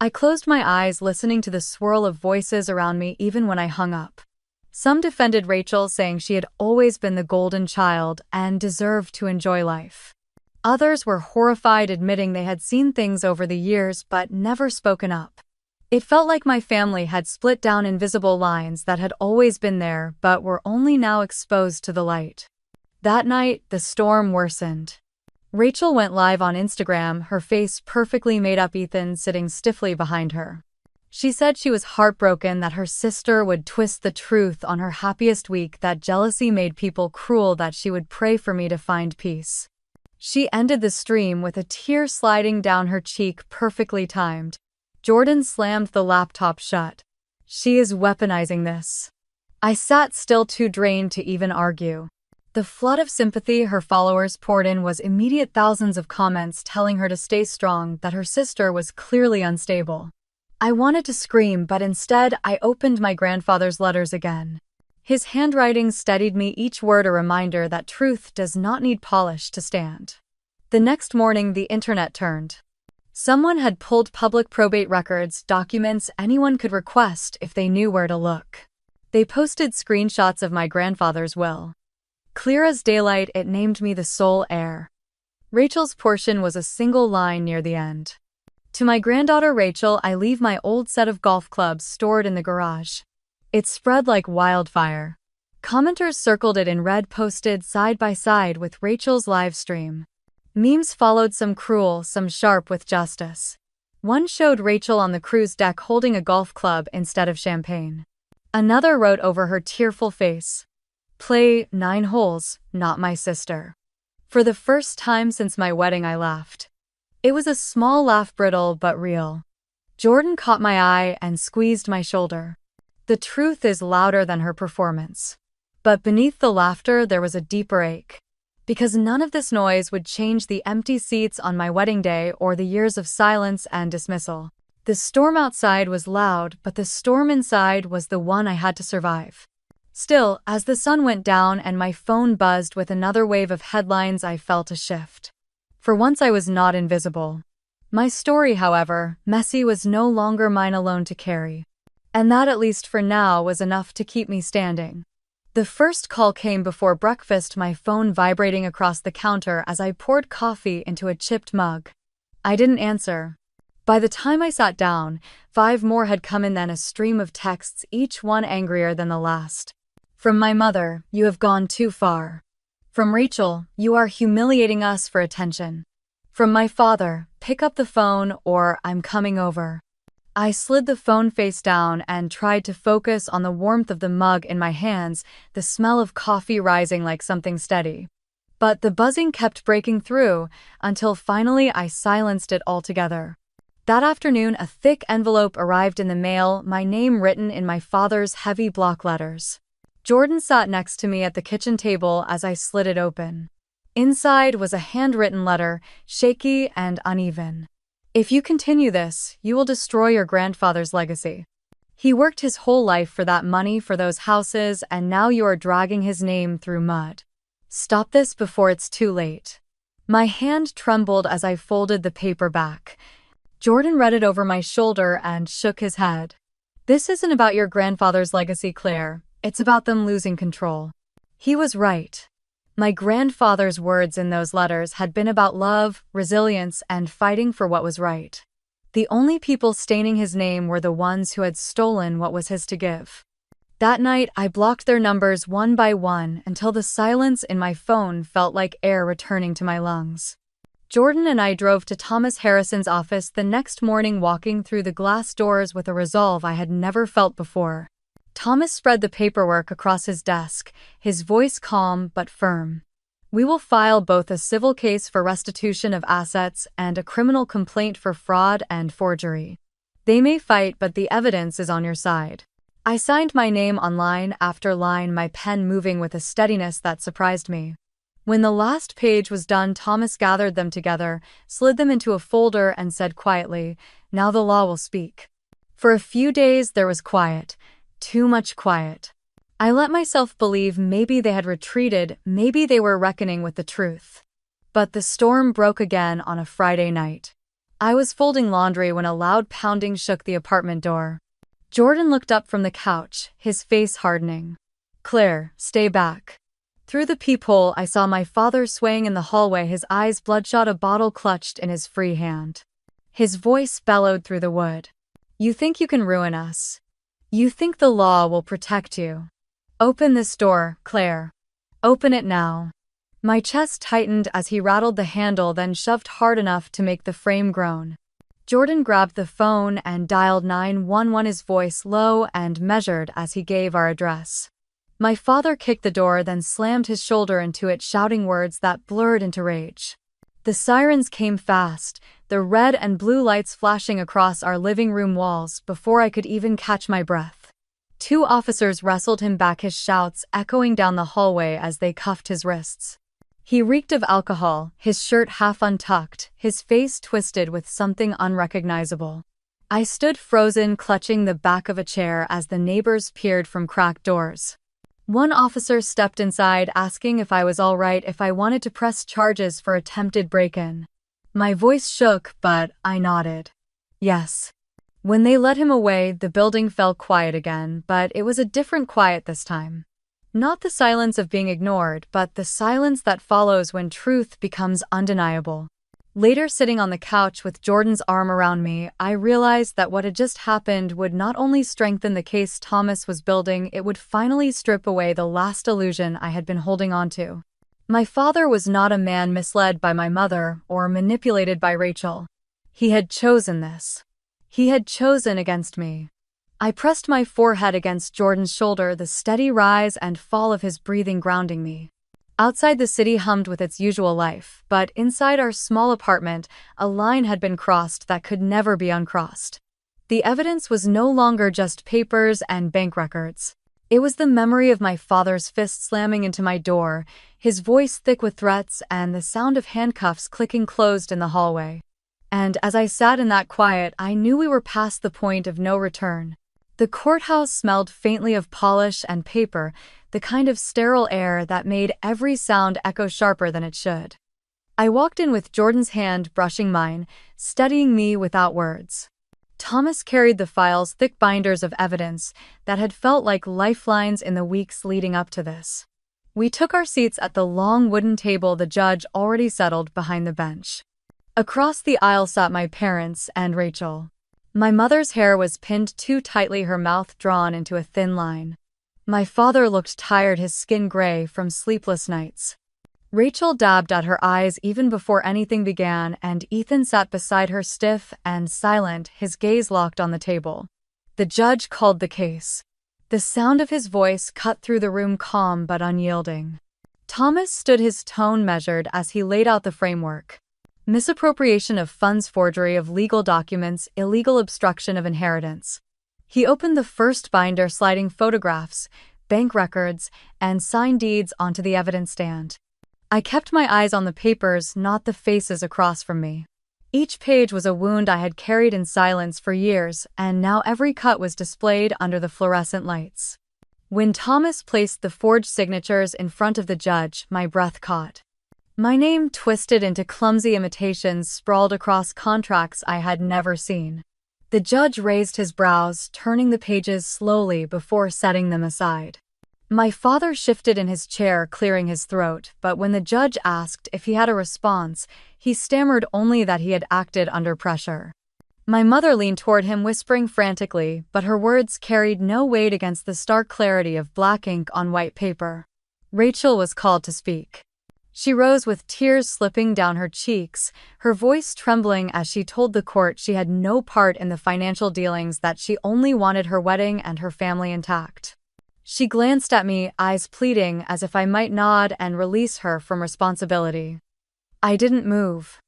I closed my eyes, listening to the swirl of voices around me even when I hung up. Some defended Rachel, saying she had always been the golden child and deserved to enjoy life. Others were horrified, admitting they had seen things over the years but never spoken up. It felt like my family had split down invisible lines that had always been there but were only now exposed to the light. That night, the storm worsened. Rachel went live on Instagram, her face perfectly made up, Ethan sitting stiffly behind her. She said she was heartbroken that her sister would twist the truth on her happiest week, that jealousy made people cruel, that she would pray for me to find peace. She ended the stream with a tear sliding down her cheek, perfectly timed. Jordan slammed the laptop shut. She is weaponizing this. I sat still, too drained to even argue. The flood of sympathy her followers poured in was immediate, thousands of comments telling her to stay strong, that her sister was clearly unstable. I wanted to scream, but instead I opened my grandfather's letters again. His handwriting steadied me, each word a reminder that truth does not need polish to stand. The next morning the internet turned. Someone had pulled public probate records, documents anyone could request if they knew where to look. They posted screenshots of my grandfather's will. Clear as daylight, it named me the sole heir. Rachel's portion was a single line near the end. To my granddaughter Rachel, I leave my old set of golf clubs stored in the garage. It spread like wildfire. Commenters circled it in red, posted side by side with Rachel's live stream. Memes followed, some cruel, some sharp with justice. One showed Rachel on the cruise deck holding a golf club instead of champagne. Another wrote over her tearful face, "Play 9 holes, not my sister." For the first time since my wedding, I laughed. It was a small laugh, brittle but real. Jordan caught my eye and squeezed my shoulder. The truth is louder than her performance. But beneath the laughter there was a deeper ache. Because none of this noise would change the empty seats on my wedding day or the years of silence and dismissal. The storm outside was loud, but the storm inside was the one I had to survive. Still, as the sun went down and my phone buzzed with another wave of headlines, I felt a shift. For once I was not invisible. My story, however, messy, was no longer mine alone to carry. And that, at least for now, was enough to keep me standing. The first call came before breakfast, my phone vibrating across the counter as I poured coffee into a chipped mug. I didn't answer. By the time I sat down, 5 more had come in, then a stream of texts, each one angrier than the last. From my mother, "You have gone too far." From Rachel, "You are humiliating us for attention." From my father, "Pick up the phone or I'm coming over." I slid the phone face down and tried to focus on the warmth of the mug in my hands, the smell of coffee rising like something steady. But the buzzing kept breaking through, until finally I silenced it altogether. That afternoon, a thick envelope arrived in the mail, my name written in my father's heavy block letters. Jordan sat next to me at the kitchen table as I slid it open. Inside was a handwritten letter, shaky and uneven. "If you continue this, you will destroy your grandfather's legacy. He worked his whole life for that money, for those houses, and now you are dragging his name through mud. Stop this before it's too late." My hand trembled as I folded the paper back. Jordan read it over my shoulder and shook his head. "This isn't about your grandfather's legacy, Claire. It's about them losing control." He was right. My grandfather's words in those letters had been about love, resilience, and fighting for what was right. The only people staining his name were the ones who had stolen what was his to give. That night, I blocked their numbers one by one until the silence in my phone felt like air returning to my lungs. Jordan and I drove to Thomas Harrison's office the next morning, walking through the glass doors with a resolve I had never felt before. Thomas spread the paperwork across his desk, his voice calm but firm. "We will file both a civil case for restitution of assets and a criminal complaint for fraud and forgery. They may fight, but the evidence is on your side." I signed my name on line after line, my pen moving with a steadiness that surprised me. When the last page was done, Thomas gathered them together, slid them into a folder, and said quietly, "Now the law will speak." For a few days there was quiet. Too much quiet. I let myself believe maybe they had retreated, maybe they were reckoning with the truth. But the storm broke again on a Friday night. I was folding laundry when a loud pounding shook the apartment door. Jordan looked up from the couch, his face hardening. "Claire, stay back." Through the peephole, I saw my father swaying in the hallway, his eyes bloodshot, a bottle clutched in his free hand. His voice bellowed through the wood. "You think you can ruin us? You think the law will protect you? Open this door, Claire. Open it now." My chest tightened as he rattled the handle, then shoved hard enough to make the frame groan. Jordan grabbed the phone and dialed 911, his voice low and measured as he gave our address. My father kicked the door, then slammed his shoulder into it, shouting words that blurred into rage. The sirens came fast, the red and blue lights flashing across our living room walls before I could even catch my breath. 2 officers wrestled him back, his shouts echoing down the hallway as they cuffed his wrists. He reeked of alcohol, his shirt half untucked, his face twisted with something unrecognizable. I stood frozen, clutching the back of a chair as the neighbors peered from cracked doors. One officer stepped inside, asking if I was all right, if I wanted to press charges for attempted break-in. My voice shook, but I nodded. Yes. When they led him away, the building fell quiet again, but it was a different quiet this time. Not the silence of being ignored, but the silence that follows when truth becomes undeniable. Later, sitting on the couch with Jordan's arm around me, I realized that what had just happened would not only strengthen the case Thomas was building, it would finally strip away the last illusion I had been holding on to. My father was not a man misled by my mother or manipulated by Rachel. He had chosen this. He had chosen against me. I pressed my forehead against Jordan's shoulder, the steady rise and fall of his breathing grounding me. Outside, the city hummed with its usual life, but inside our small apartment, a line had been crossed that could never be uncrossed. The evidence was no longer just papers and bank records. It was the memory of my father's fist slamming into my door, his voice thick with threats, and the sound of handcuffs clicking closed in the hallway. And as I sat in that quiet, I knew we were past the point of no return. The courthouse smelled faintly of polish and paper, the kind of sterile air that made every sound echo sharper than it should. I walked in with Jordan's hand brushing mine, studying me without words. Thomas carried the files, thick binders of evidence that had felt like lifelines in the weeks leading up to this. We took our seats at the long wooden table the judge already settled behind the bench. Across the aisle sat my parents and Rachel. My mother's hair was pinned too tightly, her mouth drawn into a thin line. My father looked tired, his skin gray from sleepless nights. Rachel dabbed at her eyes even before anything began, and Ethan sat beside her, stiff and silent, his gaze locked on the table. The judge called the case. The sound of his voice cut through the room, calm but unyielding. Thomas stood, his tone measured as he laid out the framework. Misappropriation of funds, forgery of legal documents, illegal obstruction of inheritance. He opened the first binder, sliding photographs, bank records, and signed deeds onto the evidence stand. I kept my eyes on the papers, not the faces across from me. Each page was a wound I had carried in silence for years, and now every cut was displayed under the fluorescent lights. When Thomas placed the forged signatures in front of the judge, my breath caught. My name, twisted into clumsy imitations, sprawled across contracts I had never seen. The judge raised his brows, turning the pages slowly before setting them aside. My father shifted in his chair, clearing his throat, but when the judge asked if he had a response, he stammered only that he had acted under pressure. My mother leaned toward him, whispering frantically, but her words carried no weight against the stark clarity of black ink on white paper. Rachel was called to speak. She rose with tears slipping down her cheeks, her voice trembling as she told the court she had no part in the financial dealings, that she only wanted her wedding and her family intact. She glanced at me, eyes pleading, as if I might nod and release her from responsibility. I didn't move.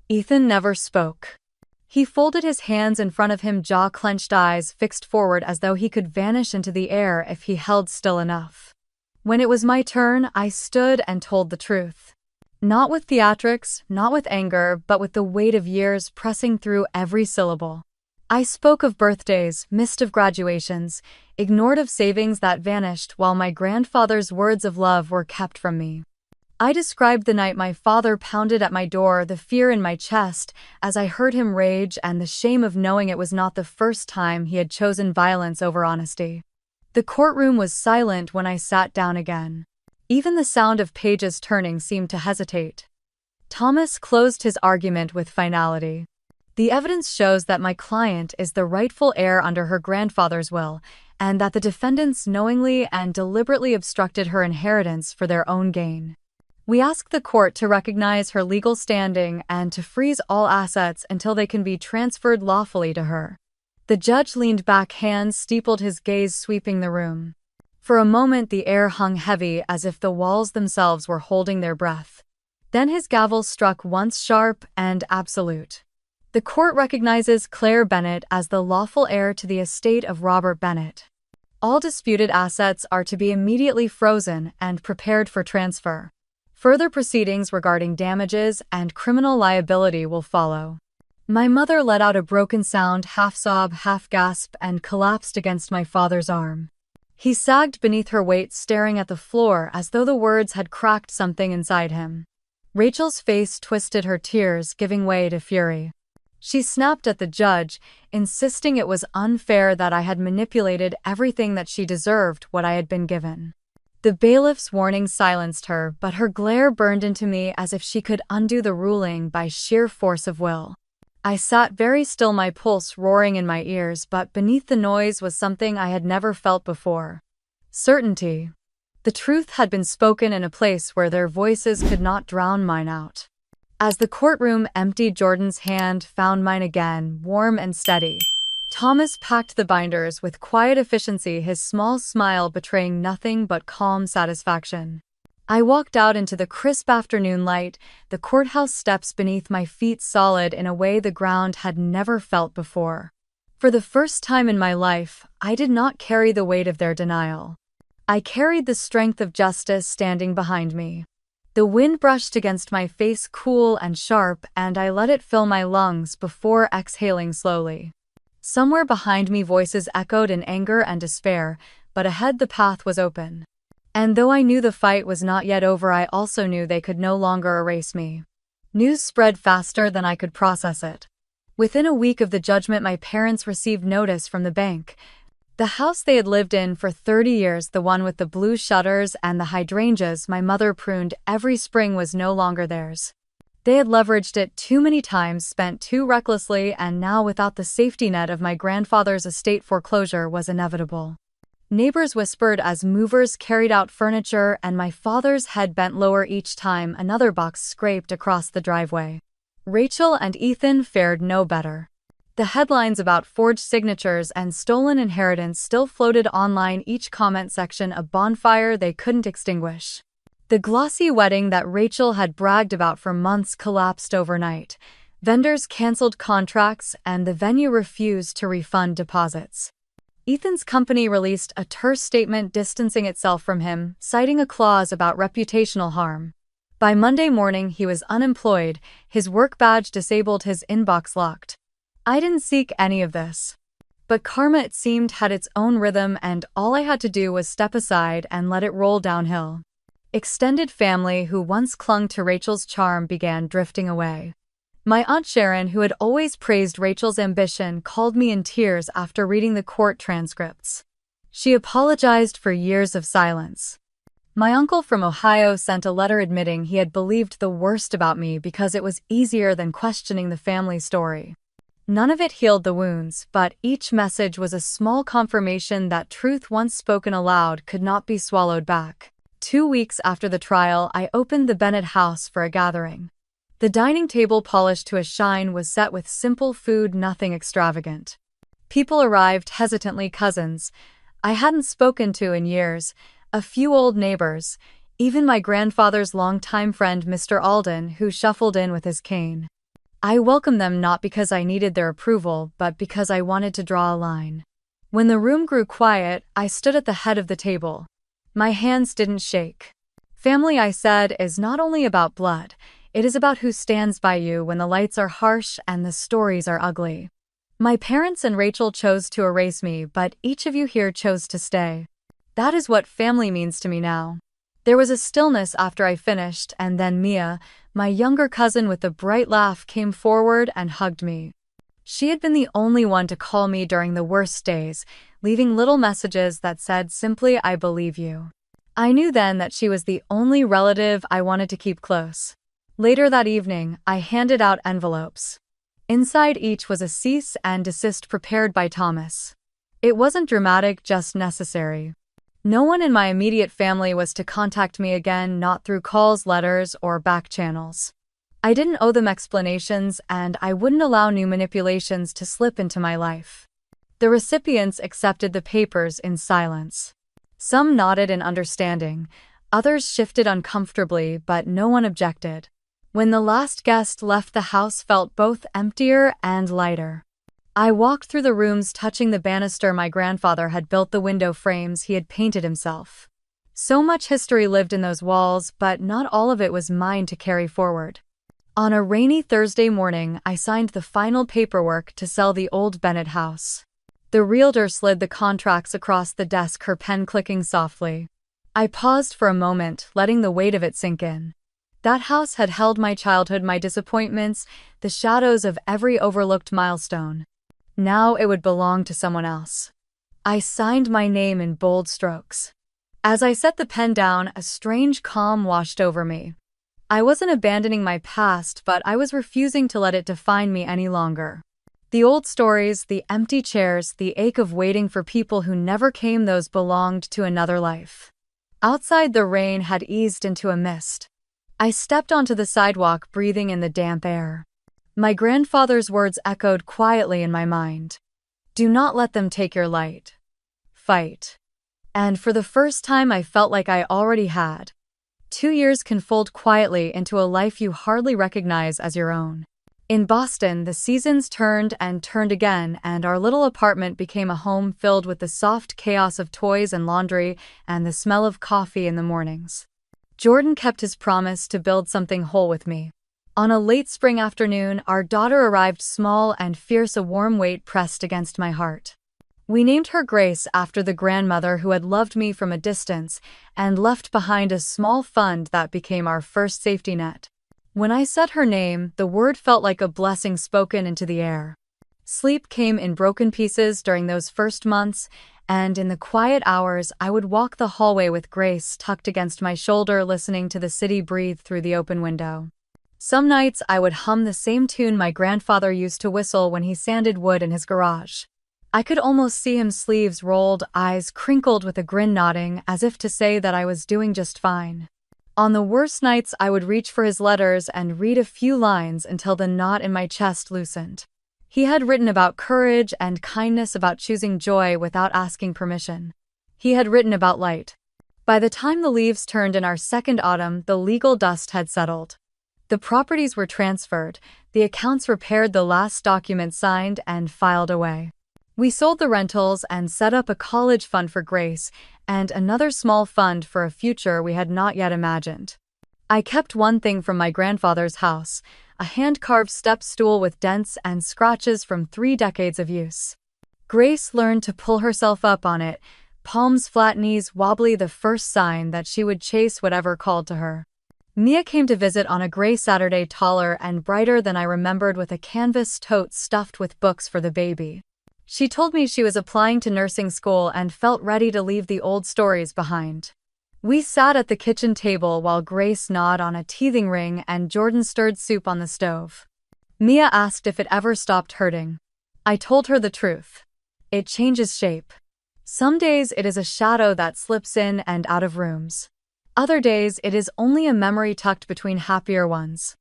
Ethan never spoke. He folded his hands in front of him, jaw clenched, eyes fixed forward as though he could vanish into the air if he held still enough. When it was my turn, I stood and told the truth. Not with theatrics, not with anger, but with the weight of years pressing through every syllable. I spoke of birthdays, missed of graduations, ignored of savings that vanished, while my grandfather's words of love were kept from me. I described the night my father pounded at my door, the fear in my chest as I heard him rage, and the shame of knowing it was not the first time he had chosen violence over honesty. The courtroom was silent when I sat down again. Even the sound of pages turning seemed to hesitate. Thomas closed his argument with finality. The evidence shows that my client is the rightful heir under her grandfather's will, and that the defendants knowingly and deliberately obstructed her inheritance for their own gain. We ask the court to recognize her legal standing and to freeze all assets until they can be transferred lawfully to her. The judge leaned back, hands steepled, his gaze sweeping the room. For a moment the air hung heavy, as if the walls themselves were holding their breath. Then his gavel struck once, sharp and absolute. The court recognizes Claire Bennett as the lawful heir to the estate of Robert Bennett. All disputed assets are to be immediately frozen and prepared for transfer. Further proceedings regarding damages and criminal liability will follow. My mother let out a broken sound, half sob, half gasp, and collapsed against my father's arm. He sagged beneath her weight, staring at the floor as though the words had cracked something inside him. Rachel's face twisted, her tears giving way to fury. She snapped at the judge, insisting it was unfair that I had manipulated everything that she deserved what I had been given. The bailiff's warning silenced her, but her glare burned into me as if she could undo the ruling by sheer force of will. I sat very still, my pulse roaring in my ears, but beneath the noise was something I had never felt before. Certainty. The truth had been spoken in a place where their voices could not drown mine out. As the courtroom emptied, Jordan's hand found mine again, warm and steady. Thomas packed the binders with quiet efficiency, his small smile betraying nothing but calm satisfaction. I walked out into the crisp afternoon light, the courthouse steps beneath my feet solid in a way the ground had never felt before. For the first time in my life, I did not carry the weight of their denial. I carried the strength of justice standing behind me. The wind brushed against my face, cool and sharp, and I let it fill my lungs before exhaling slowly. Somewhere behind me, voices echoed in anger and despair, but ahead the path was open. And though I knew the fight was not yet over, I also knew they could no longer erase me. News spread faster than I could process it. Within a week of the judgment, my parents received notice from the bank. The house they had lived in for 30 years, the one with the blue shutters and the hydrangeas my mother pruned every spring, was no longer theirs. They had leveraged it too many times, spent too recklessly, and now, without the safety net of my grandfather's estate, foreclosure was inevitable. Neighbors whispered as movers carried out furniture, and my father's head bent lower each time another box scraped across the driveway. Rachel and Ethan fared no better. The headlines about forged signatures and stolen inheritance still floated online, each comment section a bonfire they couldn't extinguish. The glossy wedding that Rachel had bragged about for months collapsed overnight. Vendors canceled contracts, and the venue refused to refund deposits. Ethan's company released a terse statement distancing itself from him, citing a clause about reputational harm. By Monday morning, he was unemployed, his work badge disabled, his inbox locked. I didn't seek any of this. But karma, it seemed, had its own rhythm, and all I had to do was step aside and let it roll downhill. Extended family who once clung to Rachel's charm began drifting away. My Aunt Sharon, who had always praised Rachel's ambition, called me in tears after reading the court transcripts. She apologized for years of silence. My uncle from Ohio sent a letter admitting he had believed the worst about me because it was easier than questioning the family story. None of it healed the wounds, but each message was a small confirmation that truth once spoken aloud could not be swallowed back. 2 weeks after the trial, I opened the Bennett house for a gathering. The dining table, polished to a shine, was set with simple food, nothing extravagant. People arrived hesitantly, cousins I hadn't spoken to in years, a few old neighbors, even my grandfather's longtime friend Mr. Alden, who shuffled in with his cane. I welcomed them not because I needed their approval, but because I wanted to draw a line. When the room grew quiet, I stood at the head of the table. My hands didn't shake. Family, I said, is not only about blood. It is about who stands by you when the lights are harsh and the stories are ugly. My parents and Rachel chose to erase me, but each of you here chose to stay. That is what family means to me now. There was a stillness after I finished, and then Mia, my younger cousin with a bright laugh, came forward and hugged me. She had been the only one to call me during the worst days, leaving little messages that said simply, "I believe you." I knew then that she was the only relative I wanted to keep close. Later that evening, I handed out envelopes. Inside each was a cease and desist prepared by Thomas. It wasn't dramatic, just necessary. No one in my immediate family was to contact me again, not through calls, letters, or back channels. I didn't owe them explanations, and I wouldn't allow new manipulations to slip into my life. The recipients accepted the papers in silence. Some nodded in understanding, others shifted uncomfortably, but no one objected. When the last guest left, the house felt both emptier and lighter. I walked through the rooms, touching the banister my grandfather had built, the window frames he had painted himself. So much history lived in those walls, but not all of it was mine to carry forward. On a rainy Thursday morning, I signed the final paperwork to sell the old Bennett house. The realtor slid the contracts across the desk, her pen clicking softly. I paused for a moment, letting the weight of it sink in. That house had held my childhood, my disappointments, the shadows of every overlooked milestone. Now it would belong to someone else. I signed my name in bold strokes. As I set the pen down, a strange calm washed over me. I wasn't abandoning my past, but I was refusing to let it define me any longer. The old stories, the empty chairs, the ache of waiting for people who never came, those belonged to another life. Outside, the rain had eased into a mist. I stepped onto the sidewalk, breathing in the damp air. My grandfather's words echoed quietly in my mind. Do not let them take your light. Fight. And for the first time, I felt like I already had. 2 years can fold quietly into a life you hardly recognize as your own. In Boston, the seasons turned and turned again, and our little apartment became a home filled with the soft chaos of toys and laundry and the smell of coffee in the mornings. Jordan kept his promise to build something whole with me. On a late spring afternoon, our daughter arrived, small and fierce, a warm weight pressed against my heart. We named her Grace after the grandmother who had loved me from a distance and left behind a small fund that became our first safety net. When I said her name, the word felt like a blessing spoken into the air. Sleep came in broken pieces during those first months, and in the quiet hours, I would walk the hallway with Grace tucked against my shoulder, listening to the city breathe through the open window. Some nights, I would hum the same tune my grandfather used to whistle when he sanded wood in his garage. I could almost see him, sleeves rolled, eyes crinkled with a grin, nodding as if to say that I was doing just fine. On the worst nights, I would reach for his letters and read a few lines until the knot in my chest loosened. He had written about courage and kindness, about choosing joy without asking permission. He had written about light. By the time the leaves turned in our second autumn, the legal dust had settled. The properties were transferred, the accounts repaired, the last document signed and filed away. We sold the rentals and set up a college fund for Grace and another small fund for a future we had not yet imagined. I kept one thing from my grandfather's house, a hand-carved step stool with dents and scratches from 3 decades of use. Grace learned to pull herself up on it, palms flat, knees wobbly, the first sign that she would chase whatever called to her. Mia came to visit on a gray Saturday, taller and brighter than I remembered, with a canvas tote stuffed with books for the baby. She told me she was applying to nursing school and felt ready to leave the old stories behind. We sat at the kitchen table while Grace gnawed on a teething ring and Jordan stirred soup on the stove. Mia asked if it ever stopped hurting. I told her the truth. It changes shape. Some days it is a shadow that slips in and out of rooms. Other days it is only a memory tucked between happier ones.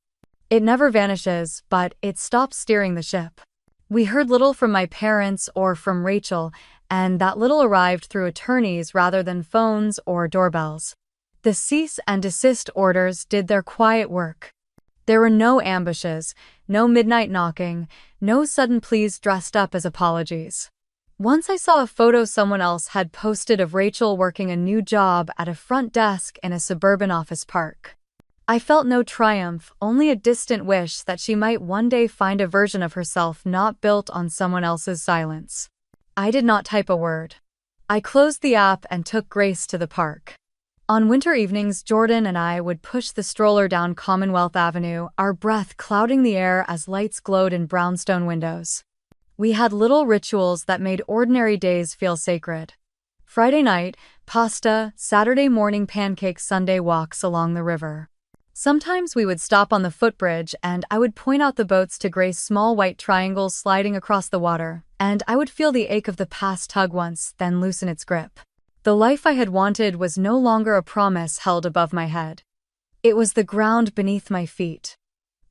It never vanishes, but it stops steering the ship. We heard little from my parents or from Rachel, and that little arrived through attorneys rather than phones or doorbells. The cease and desist orders did their quiet work. There were no ambushes, no midnight knocking, no sudden pleas dressed up as apologies. Once I saw a photo someone else had posted of Rachel working a new job at a front desk in a suburban office park. I felt no triumph, only a distant wish that she might one day find a version of herself not built on someone else's silence. I did not type a word. I closed the app and took Grace to the park. On winter evenings, Jordan and I would push the stroller down Commonwealth Avenue, our breath clouding the air as lights glowed in brownstone windows. We had little rituals that made ordinary days feel sacred. Friday night, pasta; Saturday morning, pancakes; Sunday, walks along the river. Sometimes we would stop on the footbridge and I would point out the boats to Grace, small white triangles sliding across the water, and I would feel the ache of the past tug once, then loosen its grip. The life I had wanted was no longer a promise held above my head. It was the ground beneath my feet.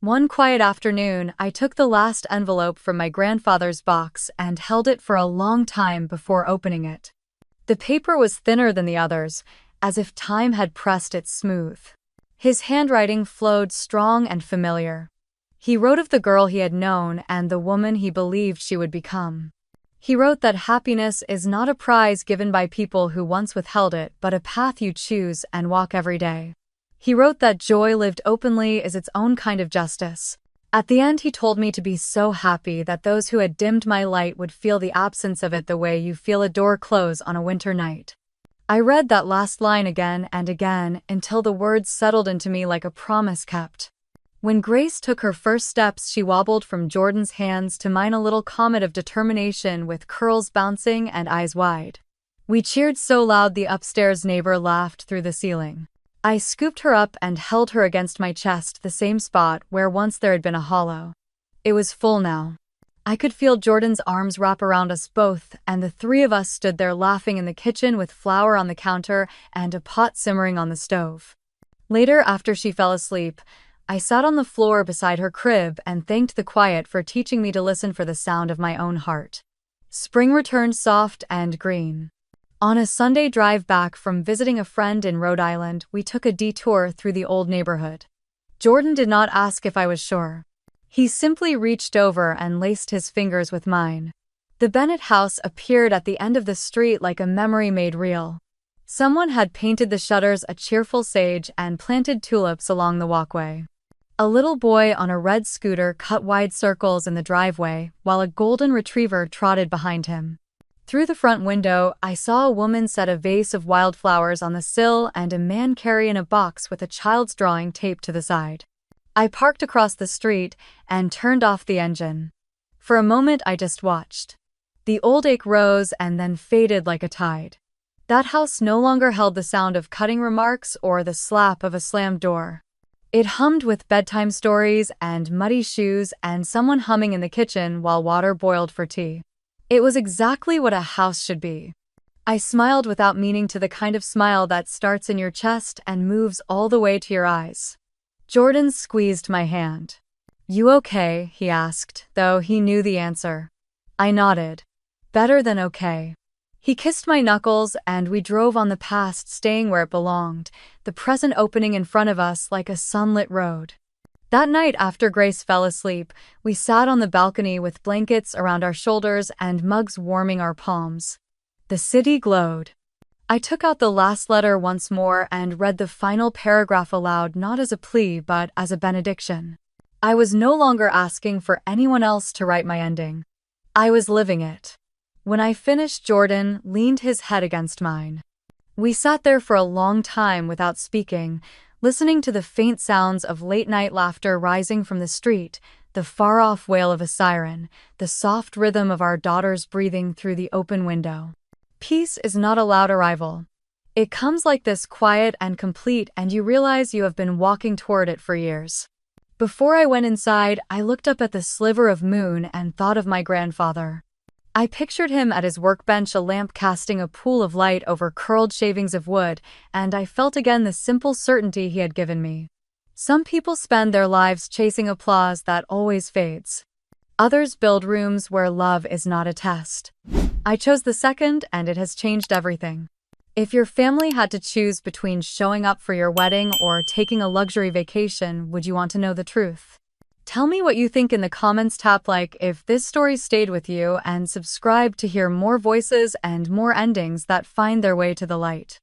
One quiet afternoon, I took the last envelope from my grandfather's box and held it for a long time before opening it. The paper was thinner than the others, as if time had pressed it smooth. His handwriting flowed strong and familiar. He wrote of the girl he had known and the woman he believed she would become. He wrote that happiness is not a prize given by people who once withheld it, but a path you choose and walk every day. He wrote that joy lived openly is its own kind of justice. At the end, he told me to be so happy that those who had dimmed my light would feel the absence of it the way you feel a door close on a winter night. I read that last line again and again until the words settled into me like a promise kept. When Grace took her first steps, she wobbled from Jordan's hands to mine, a little comet of determination with curls bouncing and eyes wide. We cheered so loud the upstairs neighbor laughed through the ceiling. I scooped her up and held her against my chest, the same spot where once there had been a hollow. It was full now. I could feel Jordan's arms wrap around us both, and the three of us stood there laughing in the kitchen with flour on the counter and a pot simmering on the stove. Later, after she fell asleep, I sat on the floor beside her crib and thanked the quiet for teaching me to listen for the sound of my own heart. Spring returned soft and green. On a Sunday drive back from visiting a friend in Rhode Island, we took a detour through the old neighborhood. Jordan did not ask if I was sure. He simply reached over and laced his fingers with mine. The Bennett house appeared at the end of the street like a memory made real. Someone had painted the shutters a cheerful sage and planted tulips along the walkway. A little boy on a red scooter cut wide circles in the driveway, while a golden retriever trotted behind him. Through the front window, I saw a woman set a vase of wildflowers on the sill and a man carry in a box with a child's drawing taped to the side. I parked across the street and turned off the engine. For a moment, I just watched. The old ache rose and then faded like a tide. That house no longer held the sound of cutting remarks or the slap of a slammed door. It hummed with bedtime stories and muddy shoes and someone humming in the kitchen while water boiled for tea. It was exactly what a house should be. I smiled without meaning, to the kind of smile that starts in your chest and moves all the way to your eyes. Jordan squeezed my hand. "You okay?" he asked, though he knew the answer. I nodded. Better than okay. He kissed my knuckles and we drove on, the past staying where it belonged, the present opening in front of us like a sunlit road. That night after Grace fell asleep, we sat on the balcony with blankets around our shoulders and mugs warming our palms. The city glowed. I took out the last letter once more and read the final paragraph aloud, not as a plea but as a benediction. I was no longer asking for anyone else to write my ending. I was living it. When I finished, Jordan leaned his head against mine. We sat there for a long time without speaking, listening to the faint sounds of late-night laughter rising from the street, the far-off wail of a siren, the soft rhythm of our daughter's breathing through the open window. Peace is not a loud arrival. It comes like this, quiet and complete, and you realize you have been walking toward it for years. Before I went inside, I looked up at the sliver of moon and thought of my grandfather. I pictured him at his workbench, a lamp casting a pool of light over curled shavings of wood, and I felt again the simple certainty he had given me. Some people spend their lives chasing applause that always fades. Others build rooms where love is not a test. I chose the second, and it has changed everything. If your family had to choose between showing up for your wedding or taking a luxury vacation, would you want to know the truth? Tell me what you think in the comments. Tap like if this story stayed with you, and subscribe to hear more voices and more endings that find their way to the light.